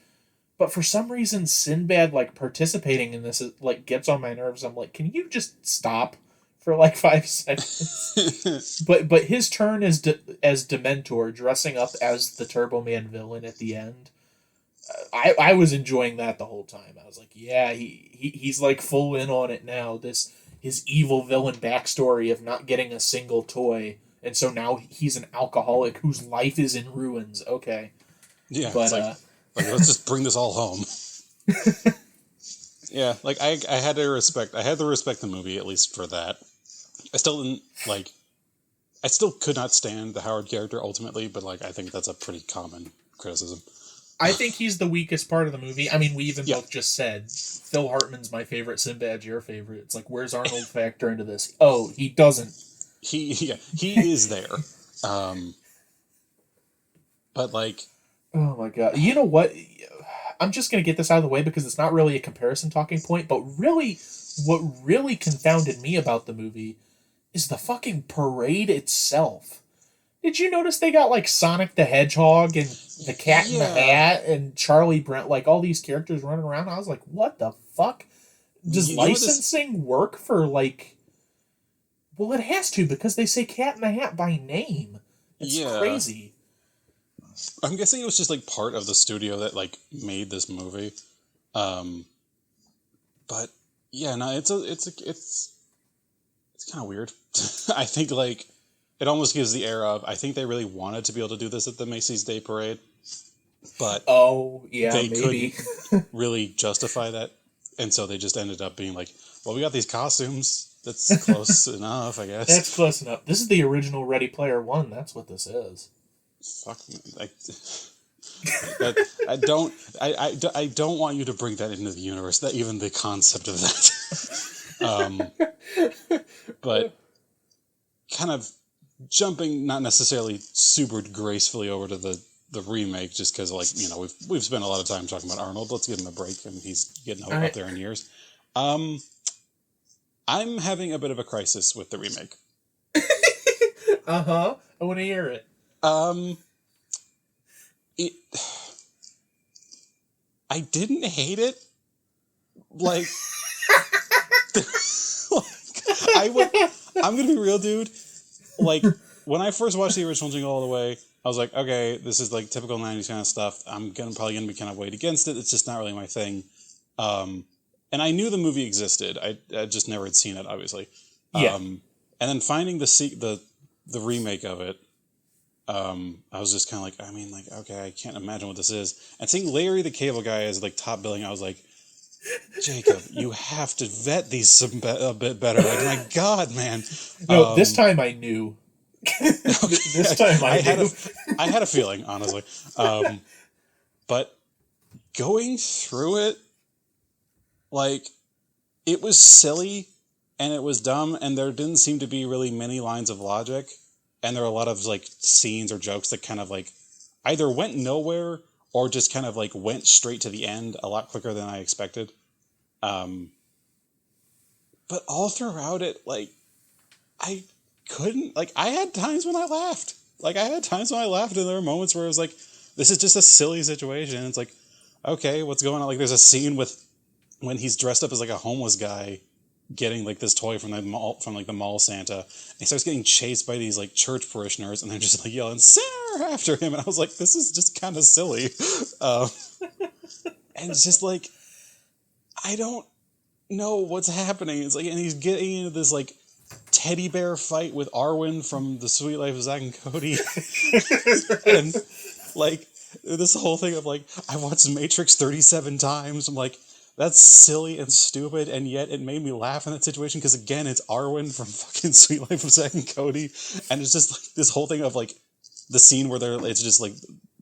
but for some reason, Sinbad like participating in this like gets on my nerves. I'm like, can you just stop for like 5 seconds? But his turn as Dementor, dressing up as the Turbo Man villain at the end. I was enjoying that the whole time. I was like, yeah, he's like full in on it now. This his evil villain backstory of not getting a single toy, and so now he's an alcoholic whose life is in ruins. Okay, Yeah. It's but like let's just bring this all home. Yeah, like I had to respect the movie at least for that. I still didn't like. I still could not stand the Howard character ultimately, but like I think that's a pretty common criticism. I think he's the weakest part of the movie. I mean, we even Yeah. both just said Phil Hartman's my favorite, Sinbad's your favorite. It's like, where's Arnold factor into this? Oh, he doesn't. He is there, but like Oh my god! You know what? I'm just gonna get this out of the way because it's not really a comparison talking point. But really, what really confounded me about the movie is the fucking parade itself. Did you notice they got like Sonic the Hedgehog and the Cat in the yeah, Hat and Charlie Brent, like all these characters running around? I was like, what the fuck? Does you know what this licensing work for like? Well, it has to because they say Cat in the Hat by name. It's yeah. crazy. I'm guessing it was just like part of the studio that like made this movie. Um, but yeah, no, it's kind of weird. I think like it almost gives the air of I think they really wanted to be able to do this at the Macy's Day Parade, but Oh yeah, they maybe. couldn't really justify that, and so they just ended up being like, "Well, we got these costumes. That's close enough, I That's guess." close enough. This is the original Ready Player One. That's what this is. Fuck, like that. I don't want you to bring that into the universe. That even the concept of that. But kind of jumping, not necessarily super gracefully over to the remake, just because like we've spent a lot of time talking about Arnold. Let's give him a break, and he's getting All up right. there in years. I'm having a bit of a crisis with the remake. Uh-huh. I want to hear it. It. I didn't hate it. Like, I would. I'm gonna be real, dude. Like when I first watched the original Jingle All the Way, I was like, okay, this is like typical '90s kind of stuff. I'm probably gonna be kind of weighed against it. It's just not really my thing. And I knew the movie existed. I just never had seen it, obviously. Yeah. And then finding the remake of it, I was just kind of like, I mean, like, okay, I can't imagine what this is. And seeing Larry the Cable Guy as like top billing, I was like, Jacob, you have to vet these a bit better. Like, my God, man. No, this time I knew. This time I knew. I had a feeling, honestly. But going through it, like, it was silly and it was dumb, and there didn't seem to be really many lines of logic, and there were a lot of like scenes or jokes that kind of like either went nowhere or just kind of like went straight to the end a lot quicker than I expected. But all throughout it, like, I couldn't, like, I had times when I laughed. Like, I had times when I laughed, and there were moments where it was like, this is just a silly situation. It's like, okay, what's going on? Like, there's a scene with when he's dressed up as like a homeless guy getting like this toy from the mall Santa, and he starts getting chased by these like church parishioners, and they're just like yelling "Sinner" after him, and I was like, this is just kind of silly. And it's just like, I don't know what's happening. It's like, and he's getting into this like teddy bear fight with Arwen from The Sweet Life of Zack and Cody. And like this whole thing of like, I watched Matrix 37 times. I'm like, that's silly and stupid, and yet it made me laugh in that situation because, again, it's Arwen from fucking Sweet Life of Zack and Cody, and it's just like this whole thing of like the scene where it's just like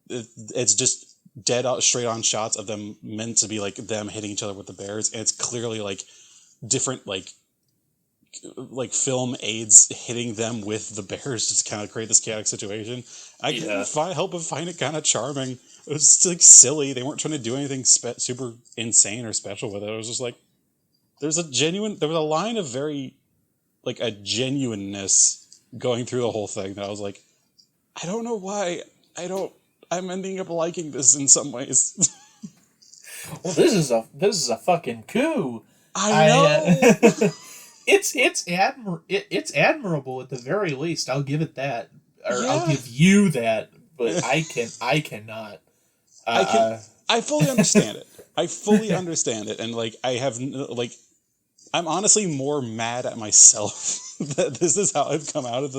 it's just dead out straight on shots of them meant to be like them hitting each other with the bears, and it's clearly like different like film aids hitting them with the bears just to kind of create this chaotic situation. I couldn't help but find it kind of charming. It was just, like, silly. They weren't trying to do anything super insane or special with it. It was just like there was a line of very like a genuineness going through the whole thing that I was like, I don't know why I'm ending up liking this in some ways. Well, this is a fucking coup. I know. It's admirable at the very least. I'll give it that, or I'll give you that. But I cannot. I fully understand it. I fully understand it, and like I have like I'm honestly more mad at myself that this is how I've come out of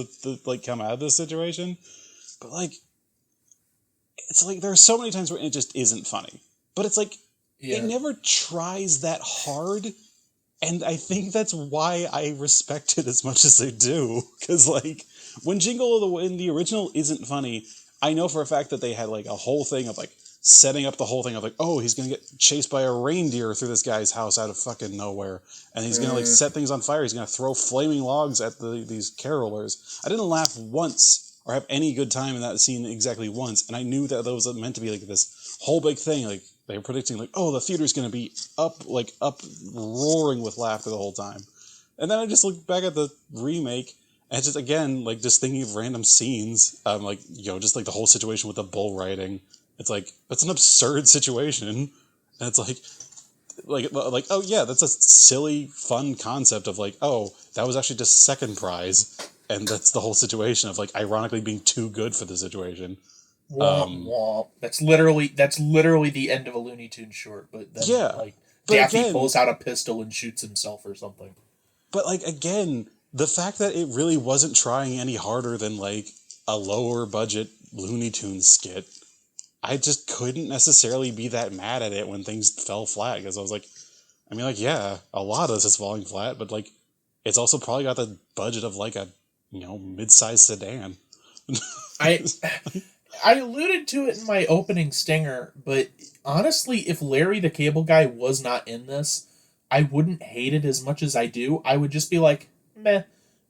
come out of this situation. But like, it's like there are so many times where it just isn't funny. But it's like it never tries that hard. And I think that's why I respect it as much as I do. Because, like, when Jingle in the original isn't funny, I know for a fact that they had, like, a whole thing of, like, setting up the whole thing of, like, oh, he's going to get chased by a reindeer through this guy's house out of fucking nowhere. And he's going to, like, set things on fire. He's going to throw flaming logs at these carolers. I didn't laugh once or have any good time in that scene exactly once. And I knew that was meant to be, like, this whole big thing, like, they were predicting, like, oh, the theater's going to be up roaring with laughter the whole time. And then I just looked back at the remake, and just, again, like, just thinking of random scenes, like, you know, just, like, the whole situation with the bull riding. It's, like, that's an absurd situation. And it's, like, oh, yeah, that's a silly, fun concept of, like, oh, that was actually just second prize. And that's the whole situation of, like, ironically being too good for the situation. Womp womp. That's literally the end of a Looney Tunes short, but then like Daffy pulls out a pistol and shoots himself or something. But like again, the fact that it really wasn't trying any harder than like a lower budget Looney Tunes skit, I just couldn't necessarily be that mad at it when things fell flat, because I was like, I mean, like, yeah, a lot of this is falling flat, but like it's also probably got the budget of like a, you know, mid-sized sedan. I alluded to it in my opening stinger, but honestly, if Larry the Cable Guy was not in this, I wouldn't hate it as much as I do. I would just be like, meh,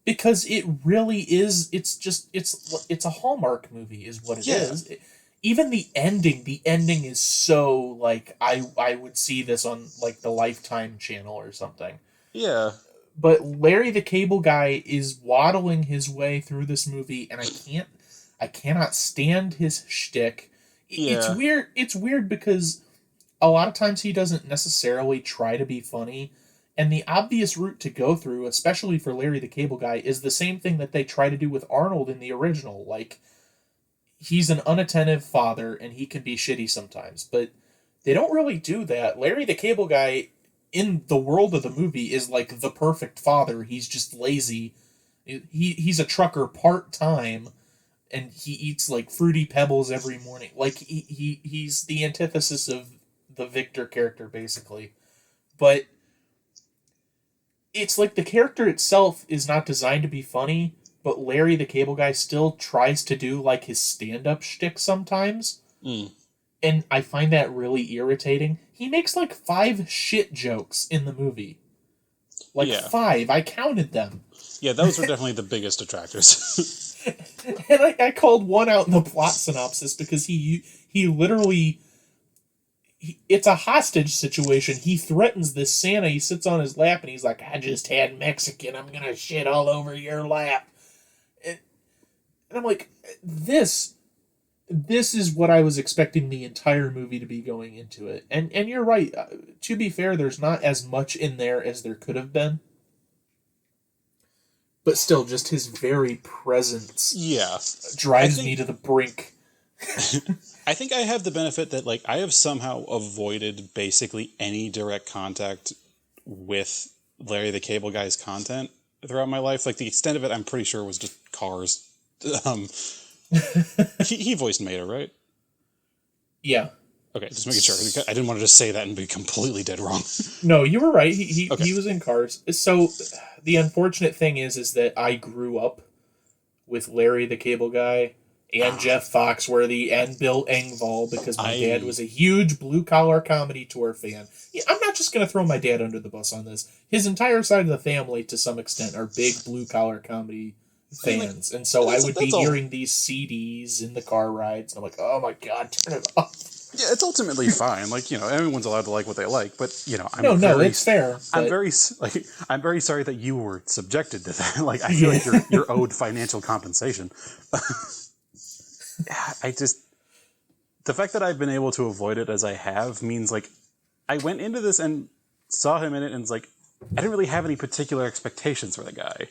because it really is. It's a Hallmark movie, is what it is. Even the ending is so like I would see this on like the Lifetime channel or something. Yeah. But Larry the Cable Guy is waddling his way through this movie, and I cannot stand his shtick. It's weird. It's weird because a lot of times he doesn't necessarily try to be funny, and the obvious route to go through, especially for Larry the Cable Guy, is the same thing that they try to do with Arnold in the original. Like, he's an unattentive father, and he can be shitty sometimes, but they don't really do that. Larry the Cable Guy, in the world of the movie, is like the perfect father. He's just lazy. He's a trucker part-time, and he eats like Fruity Pebbles every morning. Like he's the antithesis of the Victor character, basically. But it's like the character itself is not designed to be funny, but Larry the Cable Guy still tries to do like his stand-up shtick sometimes. And I find that really irritating. He makes like 5 shit jokes in the movie. Like 5. I counted them. Yeah, those were definitely the biggest detractors. And I called one out in the plot synopsis because he literally... it's a hostage situation. He threatens this Santa. He sits on his lap and he's like, I just had Mexican. I'm going to shit all over your lap. And I'm like, this is what I was expecting the entire movie to be going into it. And you're right. To be fair, there's not as much in there as there could have been. But still, just his very presence drives me to the brink. I think I have the benefit that, like, I have somehow avoided basically any direct contact with Larry the Cable Guy's content throughout my life. Like, the extent of it, I'm pretty sure, was just Cars. He voiced Mater, right? Yeah. Okay, just making sure. I didn't want to just say that and be completely dead wrong. No, you were right. He was in Cars. So the unfortunate thing is that I grew up with Larry the Cable Guy, and Jeff Foxworthy and Bill Engvall, because my dad I was a huge Blue Collar Comedy Tour fan. Yeah, I'm not just going to throw my dad under the bus on this. His entire side of the family, to some extent, are big Blue Collar Comedy I mean, like, fans. And so I would be that's all. hearing these CDs in the car rides, and I'm like, oh my God, turn it off. Yeah, it's ultimately fine. Like, everyone's allowed to like what they like, but No, it's fair. But I'm very sorry that you were subjected to that. Like, I feel like you're owed financial compensation. I just, the fact that I've been able to avoid it as I have means, like, I went into this and saw him in it, and it's like, I didn't really have any particular expectations for the guy.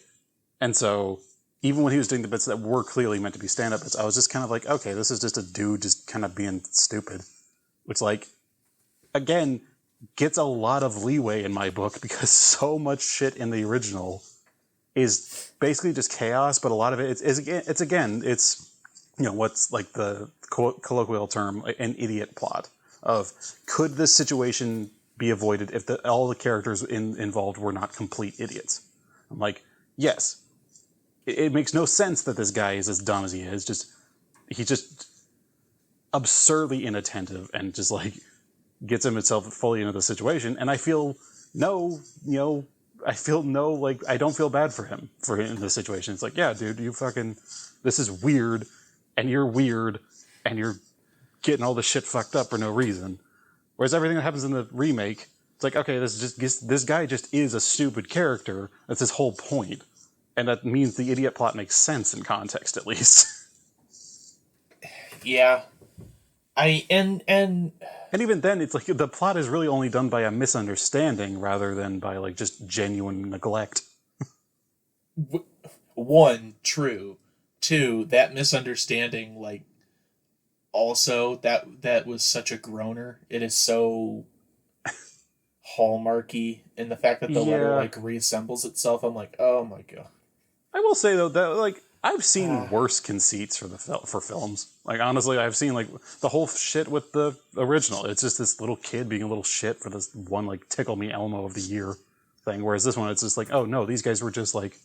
And so, even when he was doing the bits that were clearly meant to be stand-up bits, I was just kind of like, okay, this is just a dude just kind of being stupid. Which, like, again, gets a lot of leeway in my book, because so much shit in the original is basically just chaos, but a lot of it, it's what's like the colloquial term, an idiot plot of, could this situation be avoided if all the characters involved were not complete idiots? I'm like, yes. It makes no sense that this guy is as dumb as he is. He's just absurdly inattentive and just, like, gets himself fully into the situation. And I feel I don't feel bad for him in this situation. It's like, yeah, dude, this is weird, and you're getting all the shit fucked up for no reason. Whereas everything that happens in the remake, it's like, okay, this guy just is a stupid character. That's his whole point. And that means the idiot plot makes sense in context, at least. Yeah. And even then, it's like the plot is really only done by a misunderstanding rather than by, like, just genuine neglect. One, true. Two, that misunderstanding, like, also that was such a groaner. It is so hallmarky, and the fact that the letter, like, reassembles itself, I'm like, oh my God. I will say, though, that, like, I've seen worse conceits for films. Like, honestly, I've seen, like, the whole shit with the original. It's just this little kid being a little shit for this one, like, Tickle Me Elmo of the Year thing. Whereas this one, it's just like, oh no, these guys were just, like,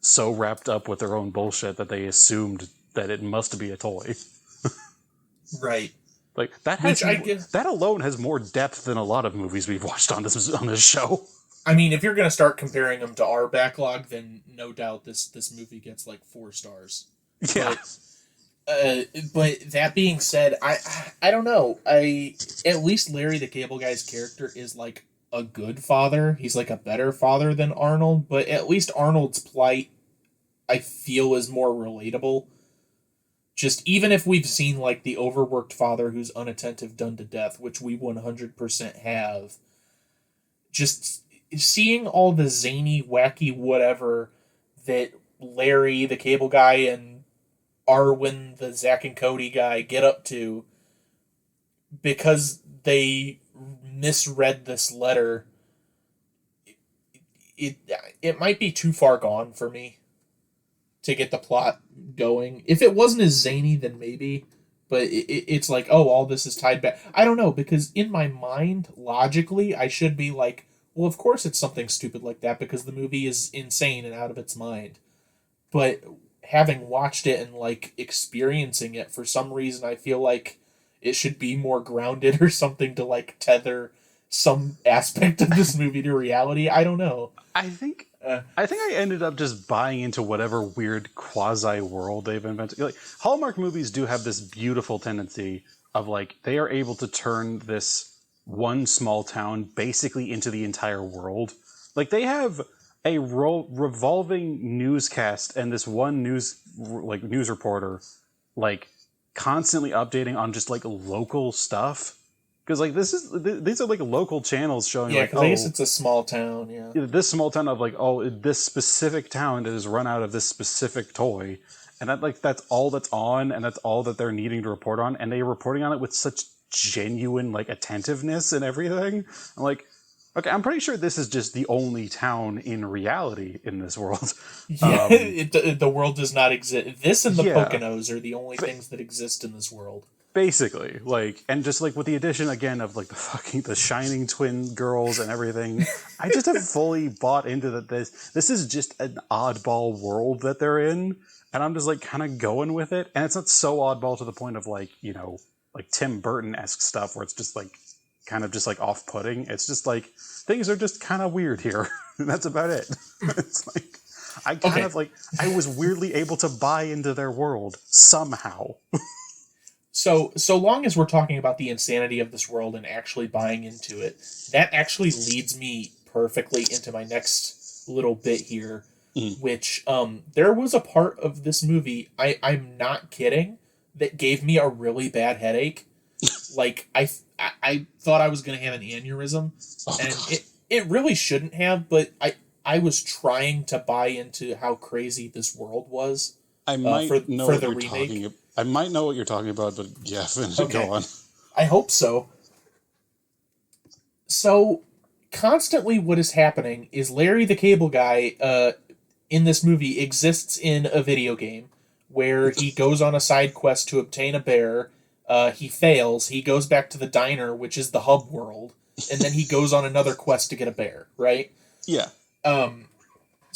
so wrapped up with their own bullshit that they assumed that it must be a toy. Right. Like, that alone has more depth than a lot of movies we've watched on this show. I mean, if you're going to start comparing them to our backlog, then no doubt this movie gets, like, 4 stars. Yeah. But that being said, I don't know. At least Larry the Cable Guy's character is, like, a good father. He's, like, a better father than Arnold, but at least Arnold's plight, I feel, is more relatable. Just even if we've seen, like, the overworked father who's unattentive done to death, which we 100% have, just seeing all the zany, wacky whatever that Larry, the Cable Guy, and Arwen, the Zack and Cody guy, get up to because they misread this letter, it might be too far gone for me to get the plot going. If it wasn't as zany, then maybe. But it's like, oh, all this is tied back. I don't know, because in my mind, logically, I should be like, well, of course it's something stupid like that because the movie is insane and out of its mind. But having watched it and, like, experiencing it, for some reason I feel like it should be more grounded or something to, like, tether some aspect of this movie to reality. I don't know. I think I ended up just buying into whatever weird quasi world they've invented. Like, Hallmark movies do have this beautiful tendency of, like, they are able to turn this one small town basically into the entire world. Like, they have a revolving newscast and this one news reporter, like, constantly updating on just, like, local stuff. Because, like, these are, like, local channels showing, yeah, like, because I guess it's a small town, yeah. This small town of, like, oh, this specific town that has run out of this specific toy. And that's all that's on, and that's all that they're needing to report on. And they're reporting on it with such genuine, like, attentiveness and everything. I'm like, okay, I'm pretty sure this is just the only town in reality in this world. Yeah, the world does not exist. This and the Poconos are the only things that exist in this world. Basically, like, and just like with the addition again of like the shining twin girls and everything, I just have fully bought into that this is just an oddball world that they're in, and I'm just like kind of going with it, and it's not so oddball to the point of like, you know, like Tim Burton-esque stuff where it's just like kind of just like off-putting. It's just like things are just kind of weird here, and that's about it. It's like I kind of like I was weirdly able to buy into their world somehow. So long as we're talking about the insanity of this world and actually buying into it, that actually leads me perfectly into my next little bit here, which there was a part of this movie, I'm not kidding, that gave me a really bad headache. Like I thought I was gonna have an aneurysm, and it really shouldn't have, but I was trying to buy into how crazy this world was. I might know for what the you're remake. talking about. I might know what you're talking about, but yeah, go on. I hope so. So, constantly what is happening is Larry the Cable Guy in this movie exists in a video game where he goes on a side quest to obtain a bear. He fails. He goes back to the diner, which is the hub world, and then he goes on another quest to get a bear, right? Yeah.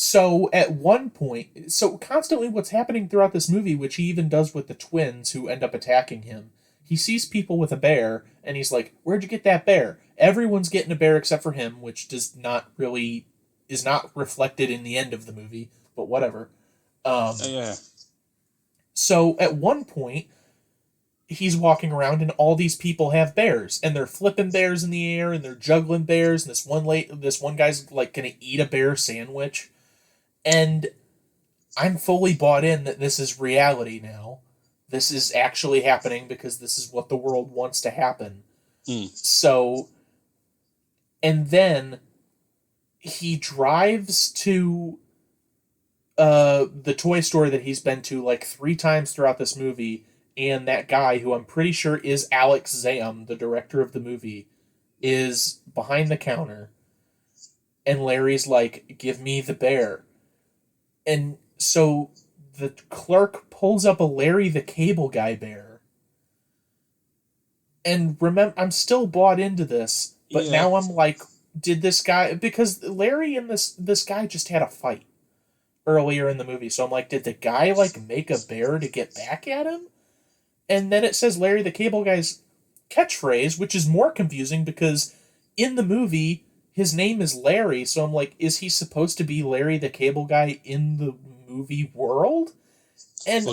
So at one point, so constantly what's happening throughout this movie, which he even does with the twins who end up attacking him, he sees people with a bear, and he's like, "Where'd you get that bear?" Everyone's getting a bear except for him, which is not reflected in the end of the movie, but whatever. Yeah. So at one point, he's walking around, and all these people have bears, and they're flipping bears in the air, and they're juggling bears, and this one guy's like gonna eat a bear sandwich. And I'm fully bought in that this is reality now. This is actually happening because this is what the world wants to happen. So, and then he drives to the toy store that he's been to like 3 times throughout this movie, and that guy, who I'm pretty sure is Alex Zam, the director of the movie, is behind the counter. And Larry's like, "Give me the bear." And so the clerk pulls up a Larry the Cable Guy bear. And remember, I'm still bought into this, but now I'm like, did this guy, because Larry and this guy just had a fight earlier in the movie. So I'm like, did the guy like make a bear to get back at him? And then it says Larry the Cable Guy's catchphrase, which is more confusing because in the movie his name is Larry, so I'm like, is he supposed to be Larry the Cable Guy in the movie world? And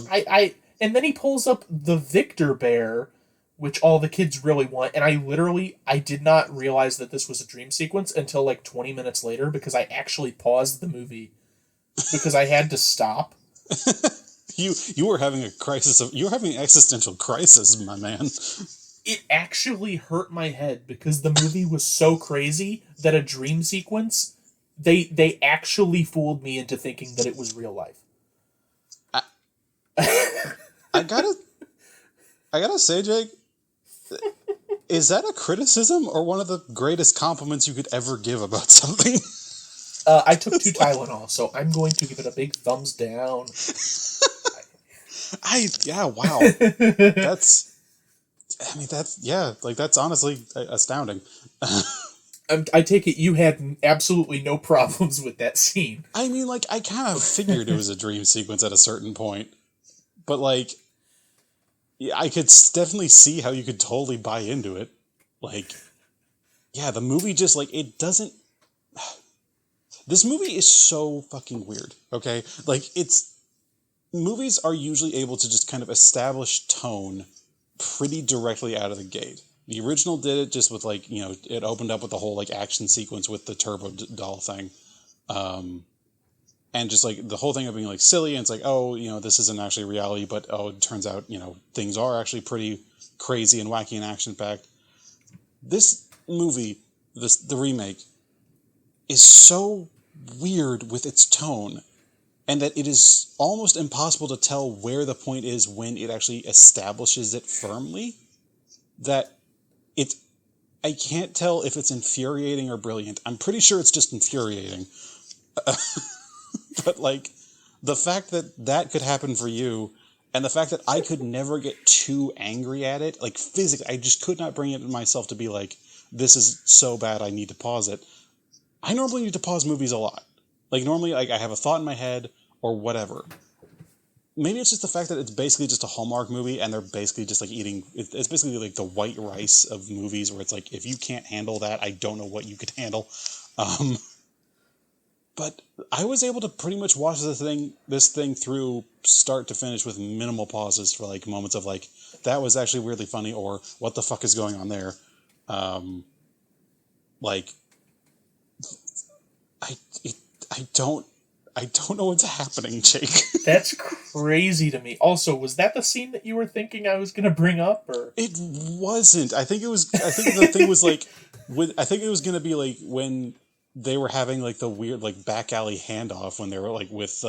and then he pulls up the Victor Bear, which all the kids really want, and I did not realize that this was a dream sequence until like 20 minutes later, because I actually paused the movie because I had to stop. You were having you were having an existential crisis, my man. It actually hurt my head because the movie was so crazy that a dream sequence, they actually fooled me into thinking that it was real life. I gotta say, Jake, is that a criticism or one of the greatest compliments you could ever give about something? I took 2 Tylenol, so I'm going to give it a big thumbs down. Wow. That's honestly astounding. I take it you had absolutely no problems with that scene. I mean, like, I kind of figured it was a dream sequence at a certain point, but like, yeah, I could definitely see how you could totally buy into it. Like, yeah, the movie just like, it doesn't. This movie is so fucking weird. Okay, like movies are usually able to just kind of establish tone pretty directly out of the gate. The original did it just with like, you know, it opened up with the whole like action sequence with the turbo doll thing. And just like the whole thing of being like silly, and it's like, oh, you know, this isn't actually reality, but oh, it turns out, you know, things are actually pretty crazy and wacky and action packed. This movie, the remake, is so weird with its tone, and that it is almost impossible to tell where the point is when it actually establishes it firmly. That I can't tell if it's infuriating or brilliant. I'm pretty sure it's just infuriating. But like, the fact that could happen for you, And the fact that I could never get too angry at it, like physically, I just could not bring it in myself to be like, this is so bad I need to pause it. I normally need to pause movies a lot. Like normally, like I have a thought in my head or whatever. Maybe it's just the fact that it's basically just a Hallmark movie, and they're basically just like eating. It's basically like the white rice of movies, where it's like, if you can't handle that, I don't know what you could handle. But I was able to pretty much watch this thing through start to finish with minimal pauses for like moments of like, that was actually weirdly funny, or what the fuck is going on there. Like, I it, I don't know what's happening, Jake. That's crazy to me. Also, was that the scene that you were thinking I was going to bring up, or It wasn't. I think it was. I think the thing was like, I think it was gonna be like when they were having like the weird like back alley handoff when they were like with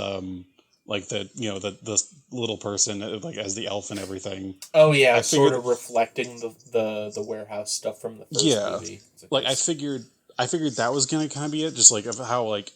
like the the little person like as the elf and everything. Oh yeah, I sort figured, of reflecting the warehouse stuff from the first yeah, movie. like I figured that was gonna kind of be it, just like of how like.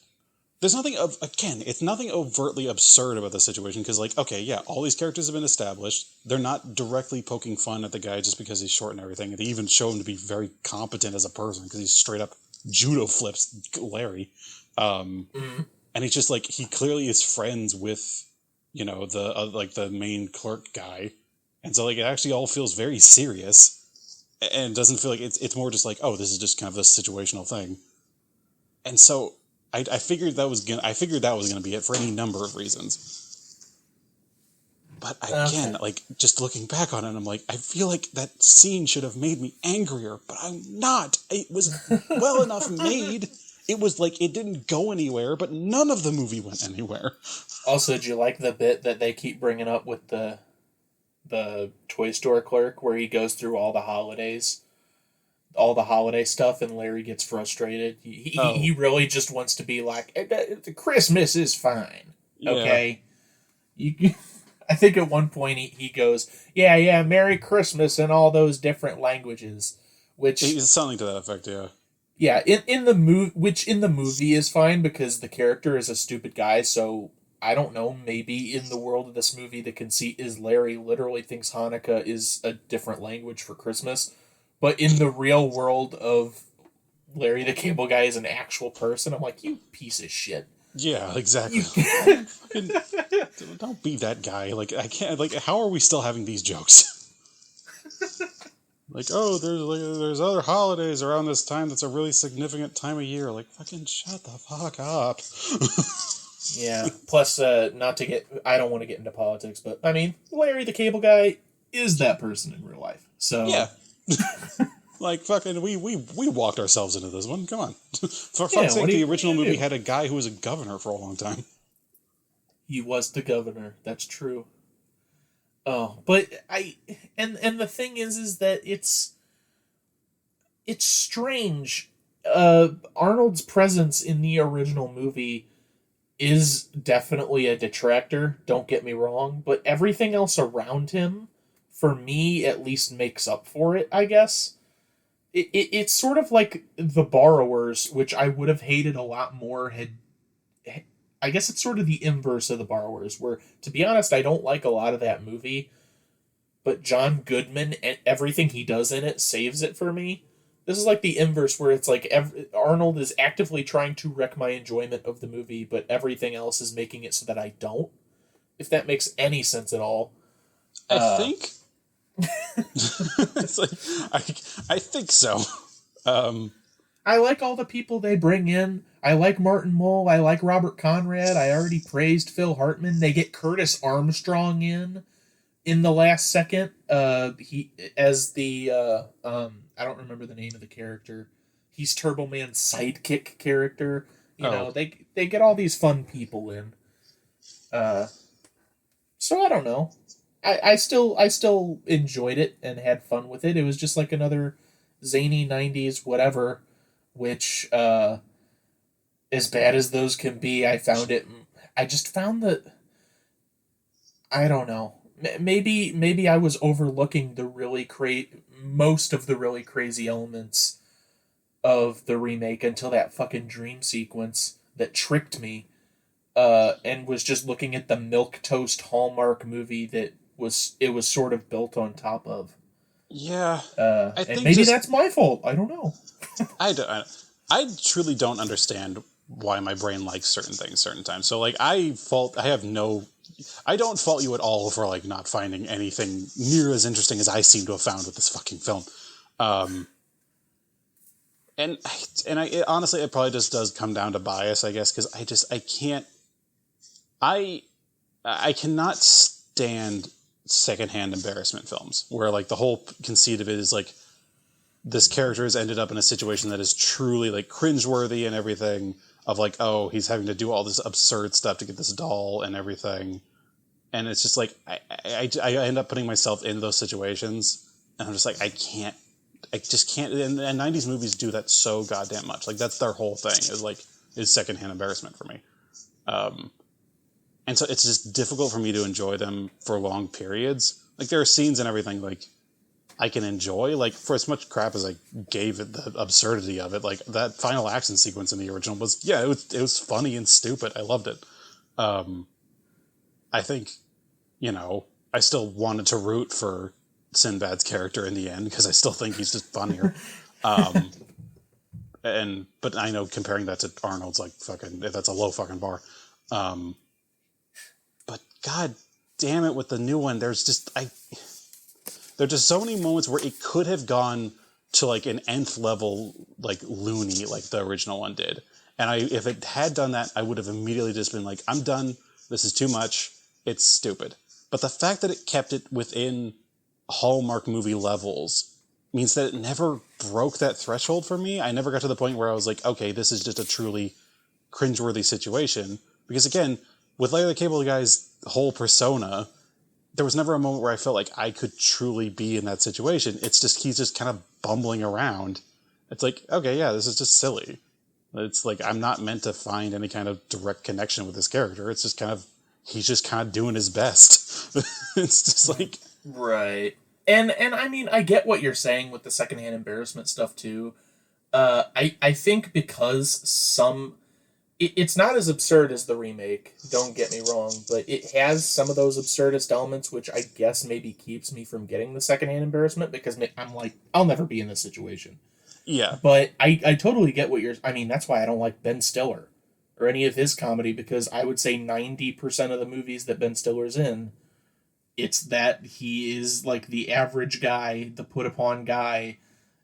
There's nothing of again. It's nothing overtly absurd about the situation because, like, okay, yeah, all these characters have been established. They're not directly poking fun at the guy just because he's short and everything. They even show him to be very competent as a person because he's straight up judo flips Larry, Mm-hmm. and he's just like he clearly is friends with, the like the main clerk guy, and so like it actually all feels very serious, and doesn't feel like it's more just like, oh, this is just kind of a situational thing, and so. I figured that was gonna be it for any number of reasons. But again, like just looking back on it, I'm like, I feel like that scene should have made me angrier, but I'm not. It was well enough made. It was like it didn't go anywhere, but none of the movie went anywhere. Also, did you like the bit that they keep bringing up with the toy store clerk where he goes through all the holiday stuff, and Larry gets frustrated. He Oh, really just wants to be like, Christmas is fine, yeah. okay? You, I think at one point he goes, yeah, Merry Christmas in all those different languages, which It's something to that effect, yeah. yeah, in the movie, which in the movie is fine because the character is a stupid guy. So I don't know. Maybe in the world of this movie, the conceit is Larry literally thinks Hanukkah is a different language for Christmas. But in the real world of Larry the Cable Guy is an actual person, I'm like, you piece of shit. Yeah, exactly. You Don't be that guy. Like I can't. Like, how are we still having these jokes? Like, oh, there's other holidays around this time. That's a really significant time of year. Like, fucking shut the fuck up. Yeah. Plus, not to get, I don't want to get into politics, but I mean, Larry the Cable Guy is that person in real life. Yeah. So Like, fucking, we walked ourselves into this one. Come on. For yeah, fuck's sake, the what are original you gonna movie do? had a guy who was a governor for a long time. He was the governor. That's true. Oh, but and the thing is that it's strange. Arnold's presence in the original movie is definitely a detractor. Don't get me wrong, but everything else around him, for me at least, makes up for it. I guess it's sort of like The Borrowers, which I would have hated a lot more had. I guess it's sort of the inverse of The Borrowers, where, to be honest, I don't like a lot of that movie, but John Goodman and everything he does in it saves it for me. This is like the inverse, where it's like Arnold is actively trying to wreck my enjoyment of the movie, but everything else is making it so that I don't. If that makes any sense at all. I Uh, think. It's like, I think so. Um, I like all the people they bring in. I like Martin Mull. I like Robert Conrad. I already praised Phil Hartman. They get Curtis Armstrong in the last second. He as the I don't remember the name of the character. He's Turbo Man's sidekick character. You know, oh, they get all these fun people in. Uh, so I don't know. I still enjoyed it and had fun with it. It was just like another zany '90s whatever, which as bad as those can be, I found it. I just found that I don't know. Maybe I was overlooking the most of the really crazy elements of the remake until that fucking dream sequence that tricked me. And was just looking at the milk toast Hallmark movie that was sort of built on top of. Yeah, I And think maybe just that's my fault. I don't know. I don't, I truly don't understand why my brain likes certain things certain times. So like I don't fault you at all for like not finding anything near as interesting as I seem to have found with this fucking film. Um, and honestly, it probably just does come down to bias, I guess, because I can't I I cannot stand secondhand embarrassment films where like the whole conceit of it is like this character has ended up in a situation that is truly like cringeworthy and everything, of like, oh, he's having to do all this absurd stuff to get this doll and everything. And it's just like, I end up putting myself in those situations and I'm just like, I just can't. And 90s movies do that so goddamn much. Like that's their whole thing is secondhand embarrassment for me. And so it's just difficult for me to enjoy them for long periods. Like there are scenes and everything like I can enjoy, like for as much crap as I gave it the absurdity of it, like that final action sequence in the original was, yeah, it was funny and stupid. I loved it. I think, I still wanted to root for Sinbad's character in the end because I still think he's just funnier. But I know comparing that to Arnold's like fucking, that's a low fucking bar. But god damn it, with the new one, there's just so many moments where it could have gone to like an nth level, like loony, like the original one did. And if it had done that, I would have immediately just been like, I'm done. This is too much. It's stupid. But the fact that it kept it within Hallmark movie levels means that it never broke that threshold for me. I never got to the point where I was like, okay, this is just a truly cringeworthy situation. Because again, with Larry the Cable Guy's whole persona, there was never a moment where I felt like I could truly be in that situation. It's just, he's just kind of bumbling around. It's like, okay, yeah, this is just silly. It's like, I'm not meant to find any kind of direct connection with this character. It's just kind of, he's just kind of doing his best. It's just like... Right. And I mean, I get what you're saying with the secondhand embarrassment stuff too. I think because it's not as absurd as the remake, don't get me wrong, but it has some of those absurdist elements, which I guess maybe keeps me from getting the secondhand embarrassment because I'm like, I'll never be in this situation. Yeah. But I totally get what you're... I mean, that's why I don't like Ben Stiller or any of his comedy, because I would say 90% of the movies that Ben Stiller's in, it's that he is like the average guy, the put upon guy,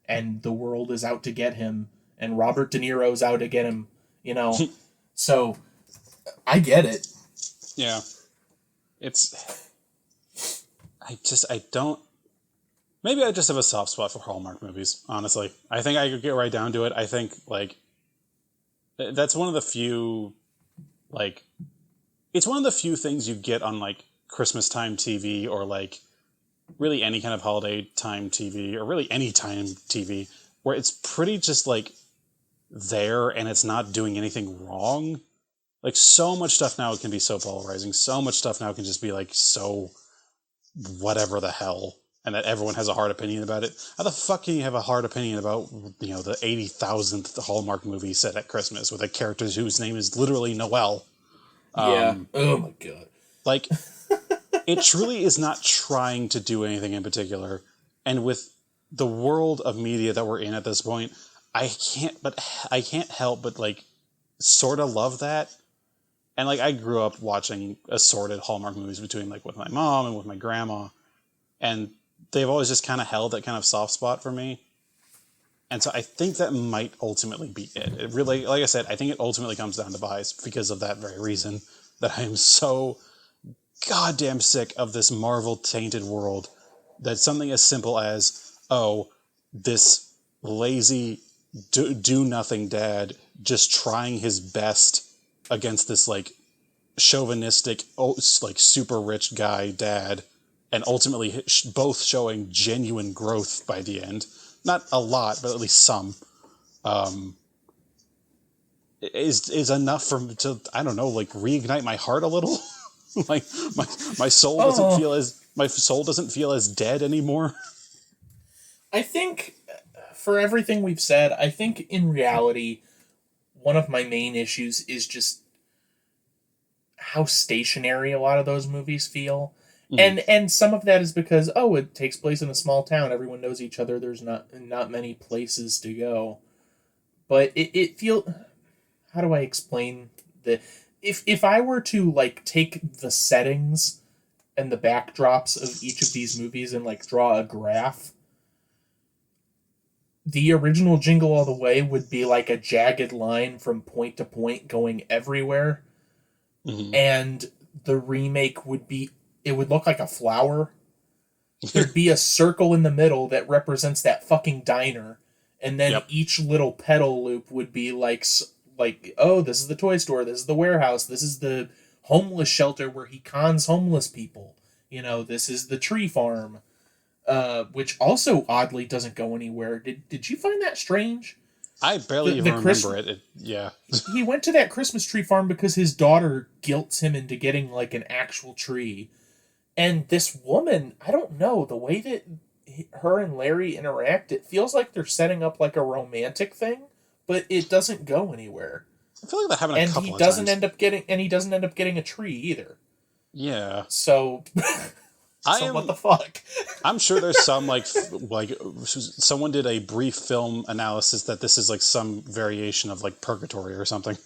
and the world is out to get him, and Robert De Niro's out to get him, you know? So, I get it. Yeah. I don't... Maybe I just have a soft spot for Hallmark movies, honestly. I think I could get right down to it. I think, like, that's one of the few, like... It's one of the few things you get on, like, Christmas time TV or, like, really any kind of holiday time TV or really any time TV where it's pretty just, like, there and it's not doing anything wrong. Like, so much stuff now can be so polarizing. So much stuff now can just be, like, so whatever the hell, and that everyone has a hard opinion about it. How the fuck can you have a hard opinion about, the 80,000th Hallmark movie set at Christmas with a character whose name is literally Noel? Yeah. Oh my god. Like, it truly is not trying to do anything in particular. And with the world of media that we're in at this point, I can't help but, like, sort of love that. And, like, I grew up watching assorted Hallmark movies between, like, with my mom and with my grandma. And they've always just kind of held that kind of soft spot for me. And so I think that might ultimately be it. It really, like I said, I think it ultimately comes down to bias because of that very reason, that I am so goddamn sick of this Marvel-tainted world that something as simple as, oh, this lazy, do-nothing dad just trying his best against this, like, chauvinistic, like, super rich guy dad, and ultimately both showing genuine growth by the end. Not a lot, but at least some. Is enough for me to, I don't know, like, reignite my heart a little. Like, my soul doesn't feel as dead anymore. I think, for everything we've said, I think in reality, one of my main issues is just how stationary a lot of those movies feel. Mm-hmm. And some of that is because it takes place in a small town. Everyone knows each other. There's not many places to go. But it feel how do I explain the if I were to like take the settings and the backdrops of each of these movies and like draw a graph, the original Jingle All the Way would be like a jagged line from point to point going everywhere, Mm-hmm. and the remake would be it would look like a flower. There'd be a circle in the middle that represents that fucking diner, and then Yep. each little petal loop would be like oh, this is the toy store, this is the warehouse, this is the homeless shelter where he cons homeless people. This is the tree farm, which also oddly doesn't go anywhere. Did you find that strange? I barely The even Chris remember it. Yeah. he went to that Christmas tree farm because his daughter guilts him into getting like an actual tree. And this woman, I don't know, the way that her and Larry interact, it feels like they're setting up like a romantic thing, but it doesn't go anywhere. I feel like that happened a And couple of times. he doesn't end up getting a tree either. Yeah. So what the fuck? I'm sure there's some like someone did a brief film analysis that this is like some variation of like Purgatory or something.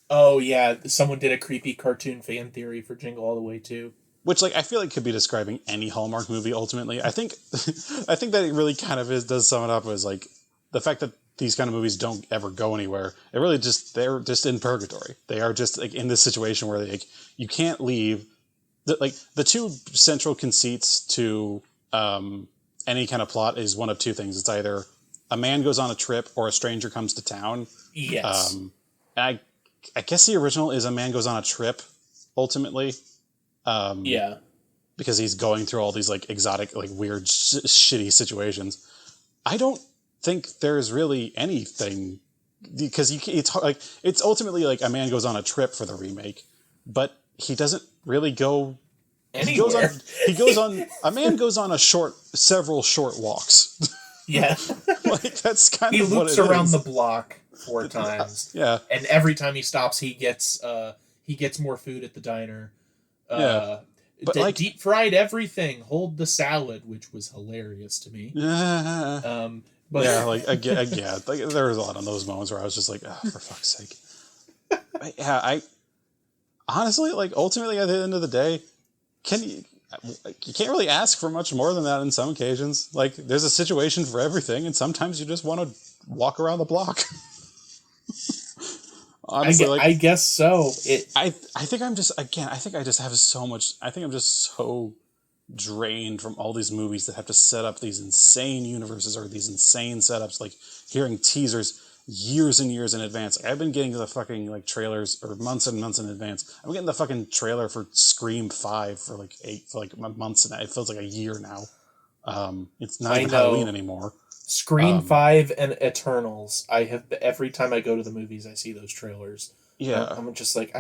Oh yeah, someone did a creepy cartoon fan theory for Jingle All the Way too. Which, like, I feel like could be describing any Hallmark movie. Ultimately, I think that it really kind of does sum it up as like the fact that these kind of movies don't ever go anywhere. It really they're just in purgatory. They are just like in this situation where you can't leave. The two central conceits to any kind of plot is one of two things. It's either a man goes on a trip or a stranger comes to town. Yes. And I guess the original is a man goes on a trip. Ultimately. Yeah. Because he's going through all these like exotic, like weird, shitty situations. I don't think there's really anything because it's ultimately like a man goes on a trip for the remake, but he doesn't really go anywhere. A man goes on several short walks. Yeah. Like that's kind he of what it is. He loops around the block 4 times. Yeah. And every time he stops, he gets more food at the diner. Yeah. But like deep fried everything. Hold the salad, which was hilarious to me. But yeah, like again, like there was a lot of those moments where I was just like, oh, for fuck's sake. I honestly, like, ultimately at the end of the day, you can't really ask for much more than that in some occasions. Like, there's a situation for everything, and sometimes you just want to walk around the block. Honestly, I guess so. I think I'm just so drained from all these movies that have to set up these insane universes or these insane setups, like hearing teasers years and years in advance. I've been getting the fucking like trailers or months and months in advance. I'm getting the fucking trailer for Scream 5 for months, and it feels like a year now. It's not even Halloween anymore. Scream 5 and Eternals. Every time I go to the movies, I see those trailers. Yeah, I'm just like,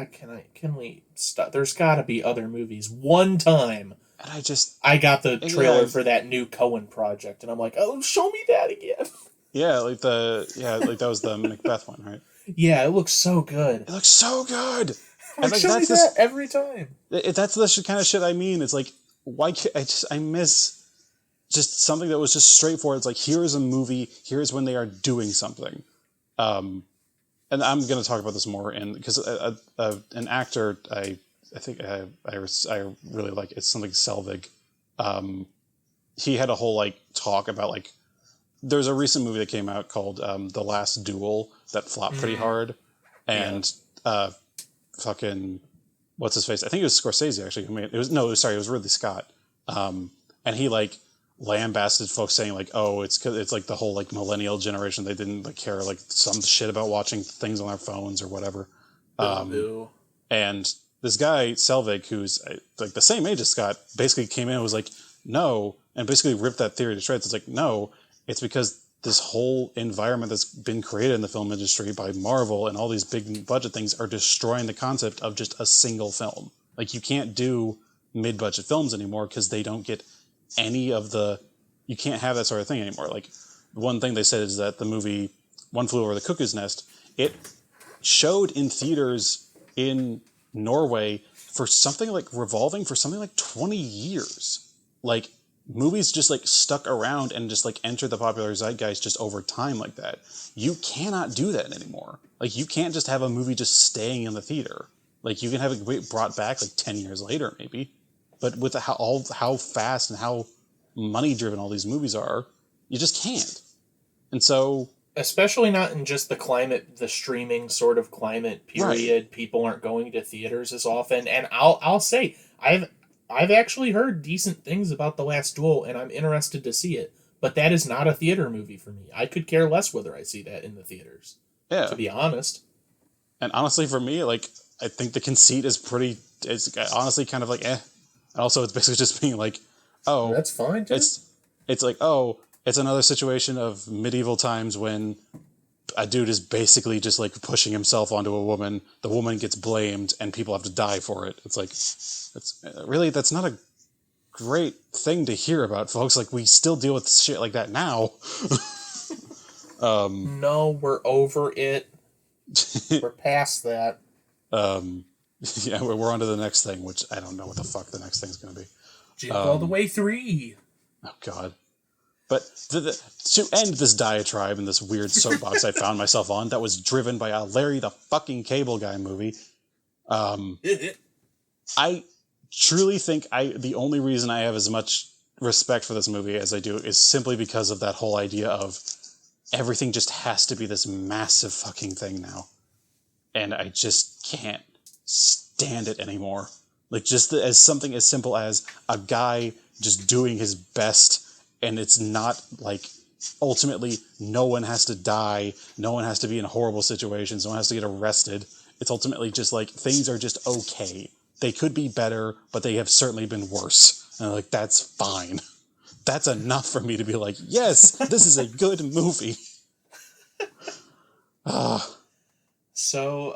can we stop? There's got to be other movies. One time, and I got the trailer for that new Coen project, and I'm like, oh, show me that again. Yeah, like that was the Macbeth one, right? Yeah, it looks so good. It looks so good. Like, show me that every time. That's the kind of shit I mean. It's like, why can't I miss just something that was just straightforward. It's like, here's a movie. Here's when they are doing something. And I'm going to talk about this more because an actor I think I really like, it's something Selvig. He had a whole like talk about like, there's a recent movie that came out called The Last Duel that flopped pretty hard, and fucking what's his face? I think it was Scorsese actually. It was Ridley Scott, and he like lambasted folks saying like, oh, it's like the whole like millennial generation, they didn't like care like some shit about watching things on their phones or whatever. And this guy Selvig, who's like the same age as Scott, basically came in and was like, no, and basically ripped that theory to shreds. It's like, no, it's because this whole environment that's been created in the film industry by Marvel and all these big budget things are destroying the concept of just a single film. Like, you can't do mid-budget films anymore because they don't get any of you can't have that sort of thing anymore. Like, one thing they said is that the movie One Flew Over the Cuckoo's Nest, it showed in theaters in Norway for something like revolving for something like 20 years. Like, movies just like stuck around and just like entered the popular zeitgeist just over time like that. You cannot do that anymore. Like, you can't just have a movie just staying in the theater. Like, you can have it brought back like 10 years later maybe, but with how fast and how money driven all these movies are, you just can't. And so, especially not in just the streaming sort of climate period. right. People aren't going to theaters as often, and I'll say I've actually heard decent things about The Last Duel, and I'm interested to see it. But that is not a theater movie for me. I could care less whether I see that in the theaters, Yeah. to be honest. And honestly, for me, like, I think the conceit is it's honestly kind of like, eh. And also, it's basically just being like, oh, That's fine too. It's like, oh, it's another situation of medieval times when a dude is basically just like pushing himself onto a woman. The woman gets blamed, and people have to die for it. It's like, that's not a great thing to hear about, folks. Like, we still deal with shit like that now. No, we're over it. We're past that. Yeah, we're on to the next thing, which I don't know what the fuck the next thing's going to be. Jingle All the Way 3. Oh, God. But to end this diatribe and this weird soapbox I found myself on that was driven by a Larry the fucking Cable Guy movie, I truly think the only reason I have as much respect for this movie as I do is simply because of that whole idea of everything just has to be this massive fucking thing now. And I just can't stand it anymore. Like, just as something as simple as a guy just doing his best, and it's not like, ultimately, no one has to die, no one has to be in horrible situations, no one has to get arrested. It's ultimately just like, things are just okay. They could be better, but they have certainly been worse. And I'm like, that's fine. That's enough for me to be like, yes, this is a good movie. So,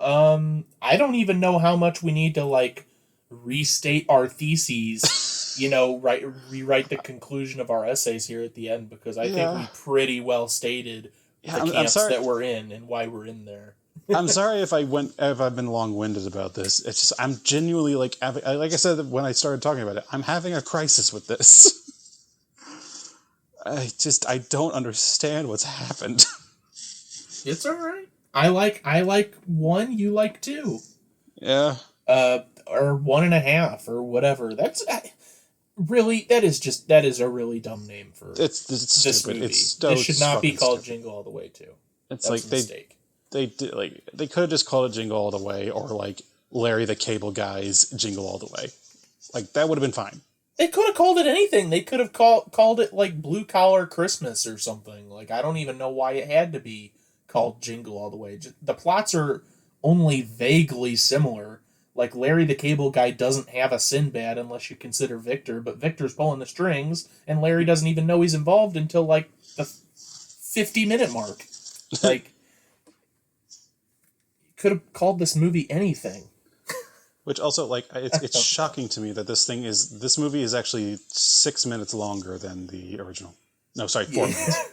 I don't even know how much we need to, like, restate our theses, rewrite the conclusion of our essays here at the end, because I think we pretty well stated the camps that we're in and why we're in there. I'm sorry if I've been long-winded about this. It's just, I'm genuinely, like I said when I started talking about it, I'm having a crisis with this. I don't understand what's happened. It's all right. I like 1, you like 2. Yeah. Or 1.5 or whatever. That's really, that is a really dumb name for it's this stupid. movie. This should not be called stupid. Jingle All the Way 2. It's that like was a mistake. They did, like, they could have just called it Jingle All the Way, or like Larry the Cable Guy's Jingle All the Way. Like, that would have been fine. They could have called it anything. They could have called it like Blue Collar Christmas or something. Like, I don't even know why it had to be called Jingle All the Way. The plots are only vaguely similar. Like, Larry the Cable Guy doesn't have a Sinbad unless you consider Victor, but Victor's pulling the strings, and Larry doesn't even know he's involved until, like, the 50-minute mark. Like, you could have called this movie anything. Which also, like, it's shocking to me that this movie is actually 6 minutes longer than the original. No, sorry, 4 minutes.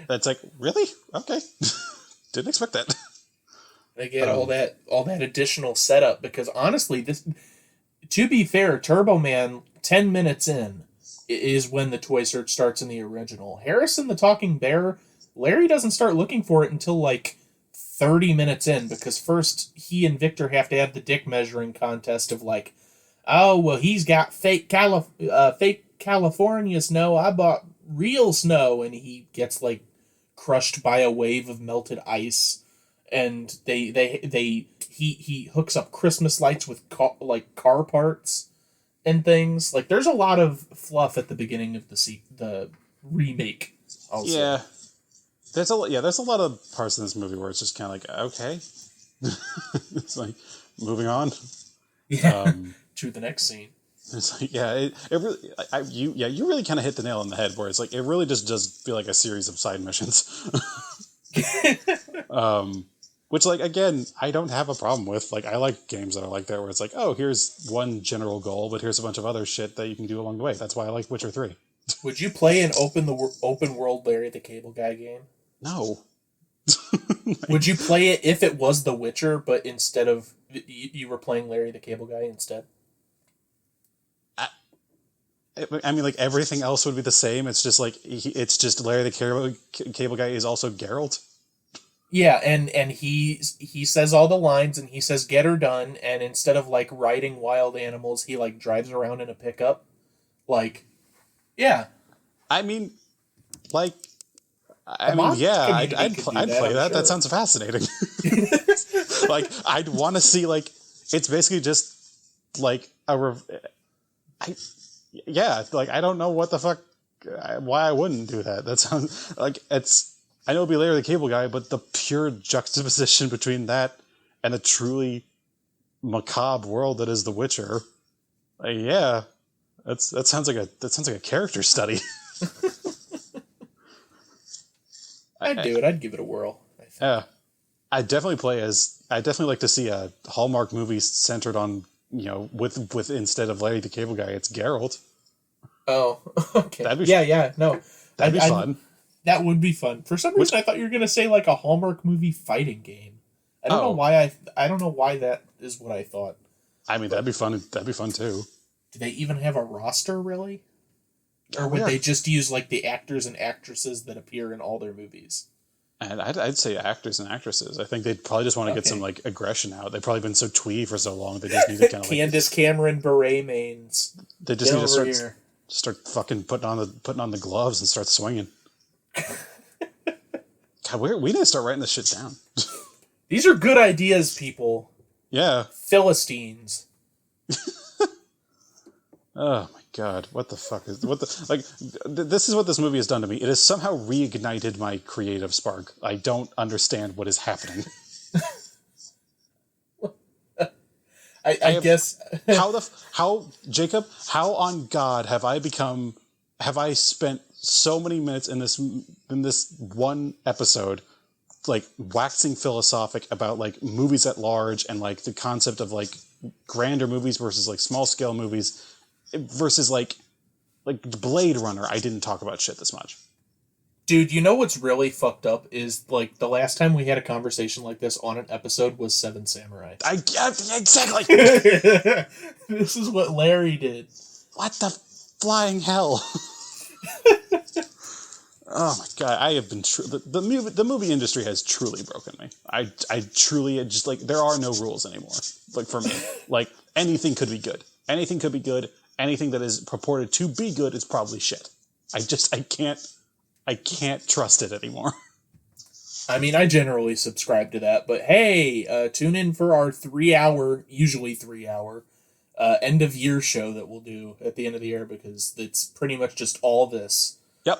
That's like, really? Okay. Didn't expect that. They get all that additional setup, because honestly, this, to be fair, Turbo Man 10 minutes in is when the toy search starts in the original. Harrison the Talking Bear, Larry doesn't start looking for it until like 30 minutes in, because first he and Victor have to have the dick measuring contest of like, oh well, he's got fake California snow, I bought real snow, and he gets like crushed by a wave of melted ice. And he hooks up Christmas lights with car parts and things. Like, there's a lot of fluff at the beginning of the remake. Also. Yeah, there's a lot of parts in this movie where it's just kind of like, okay, it's like moving on. Yeah, to the next scene. It's like, yeah, it really, you really kind of hit the nail on the head, where it's like, it really just does feel like a series of side missions. Which, like, again, I don't have a problem with. Like, I like games that are like that, where it's like, oh, here's one general goal, but here's a bunch of other shit that you can do along the way. That's why I like Witcher 3. Would you play an open world Larry the Cable Guy game? No. Would you play it if it was The Witcher, but instead of you were playing Larry the Cable Guy instead? I mean, like, everything else would be the same. It's just like it's just Larry the Cable Guy is also Geralt. Yeah, and he says all the lines, and he says "get her done," and instead of like riding wild animals, he like drives around in a pickup. Like, yeah. I mean, like, Yeah, I'd play that. Sure. That sounds fascinating. Like, I'd want to see, like, it's basically just like like, I don't know what the fuck, why I wouldn't do that. That sounds like I know it'd be Larry the Cable Guy, but the pure juxtaposition between that and a truly macabre world that is The Witcher, like, yeah, that sounds like a character study. I'd do it. I'd give it a whirl. Yeah, I'd definitely like to see a Hallmark movie centered on, with instead of Larry the Cable Guy, it's Geralt. Oh, okay. No. That'd be fun. That would be fun. For some reason, I thought you were gonna say like a Hallmark movie fighting game. I don't know why I don't know why that is what I thought. I mean, that'd be fun. That'd be fun too. Do they even have a roster, really? Or would they just use like the actors and actresses that appear in all their movies? And I'd say actors and actresses. I think they'd probably just want to get some like aggression out. They've probably been so twee for so long. They just need to kind of like Candace Cameron beret mains. They just need to start fucking putting on the gloves and start swinging. God, we need to start writing this shit down. These are good ideas, people. Yeah. Philistines. Oh my god, what the fuck is this is what this movie has done to me. It has somehow reignited my creative spark. I don't understand what is happening. I guess Jacob, how on God have I spent so many minutes in this one episode, like, waxing philosophic about like movies at large and like the concept of like grander movies versus like small scale movies versus like Blade Runner. I didn't talk about shit this much. Dude, you know what's really fucked up is like the last time we had a conversation like this on an episode was Seven Samurai. Exactly. This is what Larry did. What the flying hell? Oh my god, I have been the movie industry has truly broken me. I truly just, like, there are no rules anymore. Like, for me, like, anything could be good. Anything could be good. Anything that is purported to be good is probably shit. I can't trust it anymore. I mean, I generally subscribe to that, but hey, tune in for our usually 3 hour, end of year show that we'll do at the end of the year, because it's pretty much just all this. Yep.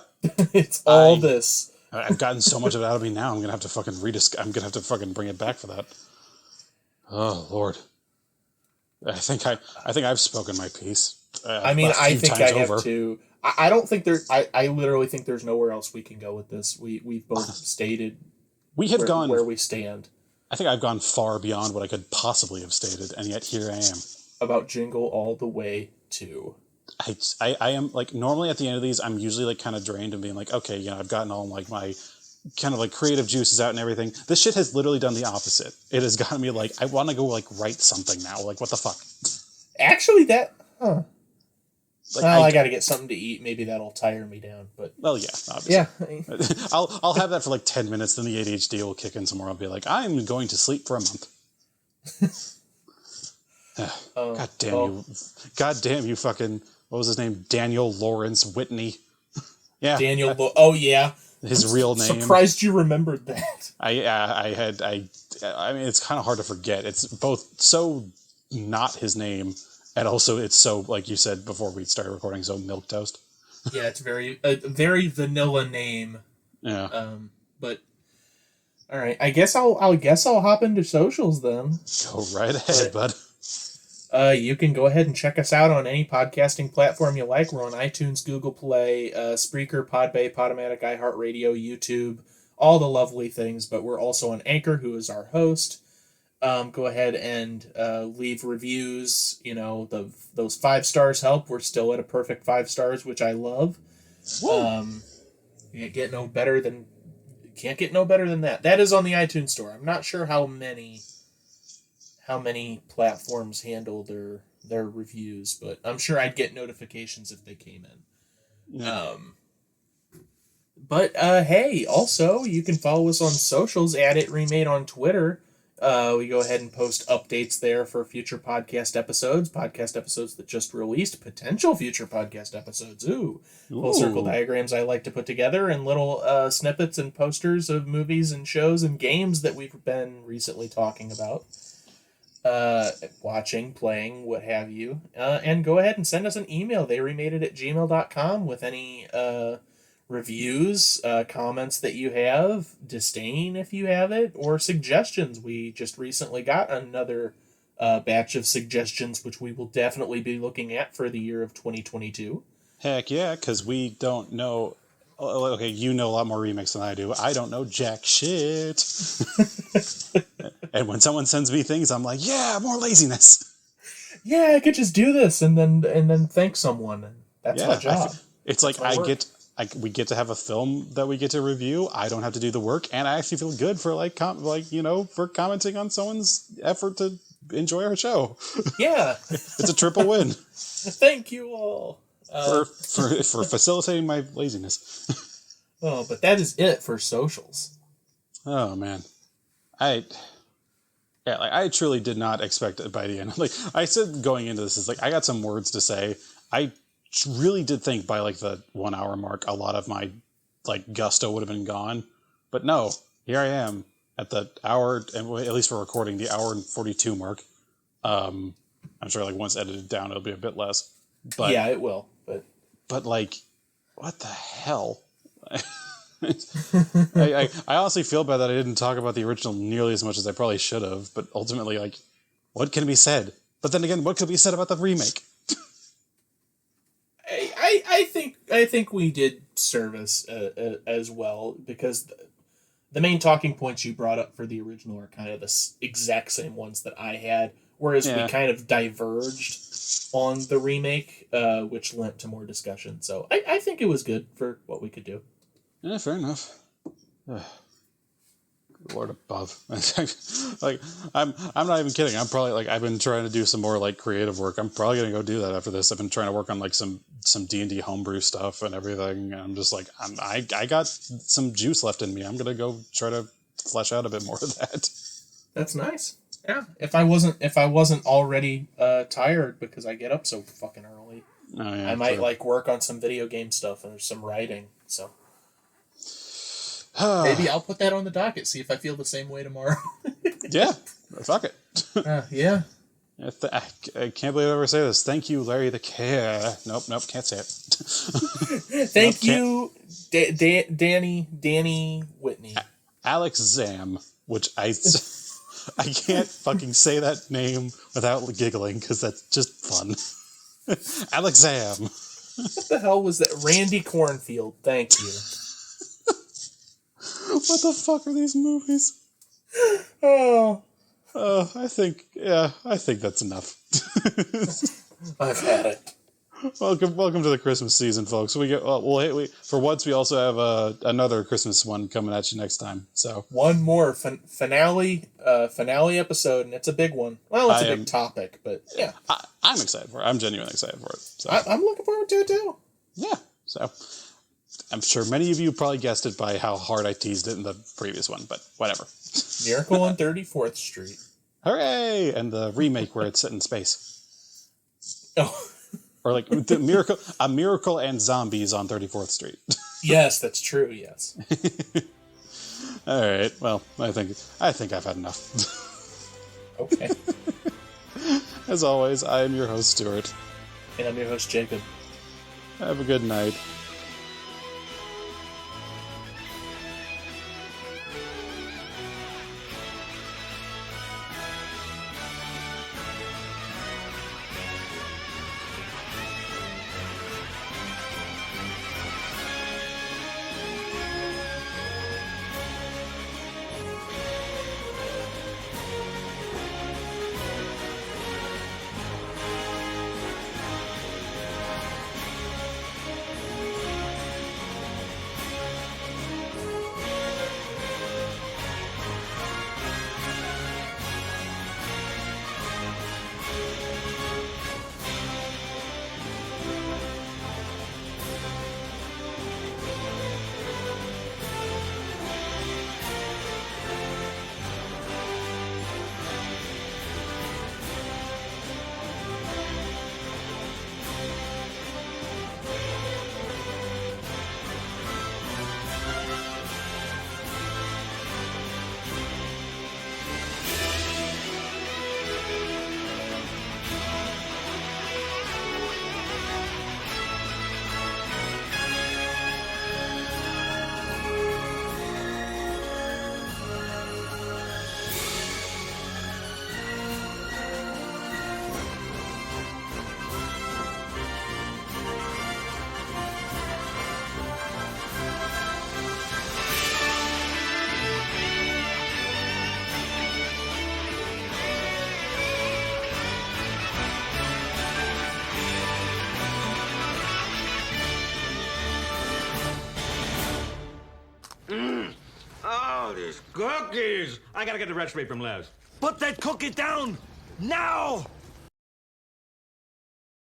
It's all this. I've gotten so much of it out of me now. I'm gonna have to fucking I'm gonna have to fucking bring it back for that. Oh Lord. I think I've spoken my piece. I mean, I think I have too. I don't think I literally think there's nowhere else we can go with this. We've both stated where we stand. I think I've gone far beyond what I could possibly have stated, and yet here I am. About Jingle all the way to. I am, like, normally at the end of these, I'm usually like kind of drained and being like, okay, I've gotten all like my kind of like creative juices out and everything. This shit has literally done the opposite. It has gotten me like, I want to go like write something now. Like, what the fuck? Actually, like, I got to get something to eat. Maybe that'll tire me down. But well, yeah, obviously. Yeah. I'll have that for like 10 minutes. Then the ADHD will kick in somewhere. I'll be like, I'm going to sleep for a month. God damn you fucking, what was his name? Daniel Lawrence Whitney. Yeah. Oh yeah. His real name. Surprised you remembered that. I mean, it's kind of hard to forget. It's both so not his name, and also it's so, like you said before we started recording, so milquetoast. Yeah, it's a very vanilla name. Yeah. But all right, I guess I'll hop into socials then. Go right ahead, bud. You can go ahead and check us out on any podcasting platform you like. We're on iTunes, Google Play, Spreaker, Podbay, Podomatic, iHeartRadio, YouTube, all the lovely things. But we're also on Anchor, who is our host. Go ahead and leave reviews. Those 5 stars help. We're still at a perfect 5 stars, which I love. You get no better than can't get no better than that. That is on the iTunes store. I'm not sure how many platforms handle their reviews, but I'm sure I'd get notifications if they came in. Yeah. But hey, also you can follow us on socials at It Remade on Twitter. We go ahead and post updates there for future podcast episodes that just released, potential future podcast episodes. Full circle diagrams I like to put together, and little snippets and posters of movies and shows and games that we've been recently talking about. Watching, playing, what have you. And go ahead and send us an email, theyremadeit@gmail.com, with any reviews, comments that you have, disdain if you have it, or suggestions. We just recently got another batch of suggestions, which we will definitely be looking at for the year of 2022. Heck yeah, because we don't know. Okay, you know a lot more remakes than I do. I don't know jack shit. And when someone sends me things, I'm like, yeah, more laziness. Yeah, I could just do this and then thank someone. That's my job. It's like we get to have a film that we get to review. I don't have to do the work, and I actually feel good for for commenting on someone's effort to enjoy our show. Yeah, it's a triple win. Thank you all for facilitating my laziness. Oh, but that is it for socials. Oh man, I truly did not expect it by the end. Like I said, going into this is like I got some words to say. I really did think by like the 1 hour mark, a lot of my like gusto would have been gone, but no, here I am at the hour, and at least for recording, the hour and 42 mark. I'm sure like once edited down, it'll be a bit less. But yeah, it will. But like, what the hell? I honestly feel bad that I didn't talk about the original nearly as much as I probably should have. But ultimately, like, what can be said? But then again, what could be said about the remake? I think we did service as well, because the main talking points you brought up for the original are kind of the exact same ones that I had, whereas we kind of diverged on the remake, which lent to more discussion. So I think it was good for what we could do. Yeah, fair enough. Lord above. Like I'm not even kidding. I'm probably like I've been trying to do some more like creative work. I'm probably gonna go do that after this. I've been trying to work on like some D&D homebrew stuff and everything. And I'm just like I got some juice left in me. I'm gonna go try to flesh out a bit more of that. That's nice. Yeah. If I wasn't already tired because I get up so fucking early, I might like work on some video game stuff and there's some writing. So maybe I'll put that on the docket. See if I feel the same way tomorrow. Yeah, fuck it. Yeah. I can't believe I ever say this. Thank you, Larry the Care. Nope, can't say it. Thank you, Danny Whitney. Alex Zam, which I can't fucking say that name without giggling because that's just fun. Alex Zam. What the hell was that? Randy Cornfield. Thank you. What the fuck are these movies? I think that's enough. I've had it. Welcome to the Christmas season, folks. For once we also have another Christmas one coming at you next time. So one more finale episode, and it's a big one. Well, it's a big topic, but yeah, I'm excited for it. I'm genuinely excited for it. So. I'm looking forward to it too. Yeah. So I'm sure many of you probably guessed it by how hard I teased it in the previous one, but whatever. Miracle on 34th Street. Hooray! And the remake where it's set in space. Oh. Or like a miracle and zombies on 34th Street. Yes, that's true. Yes. All right. Well, I think I've had enough. Okay. As always, I am your host, Stuart. And I'm your host, Jacob. Have a good night. Cookies! I gotta get the recipe from Les. Put that cookie down now!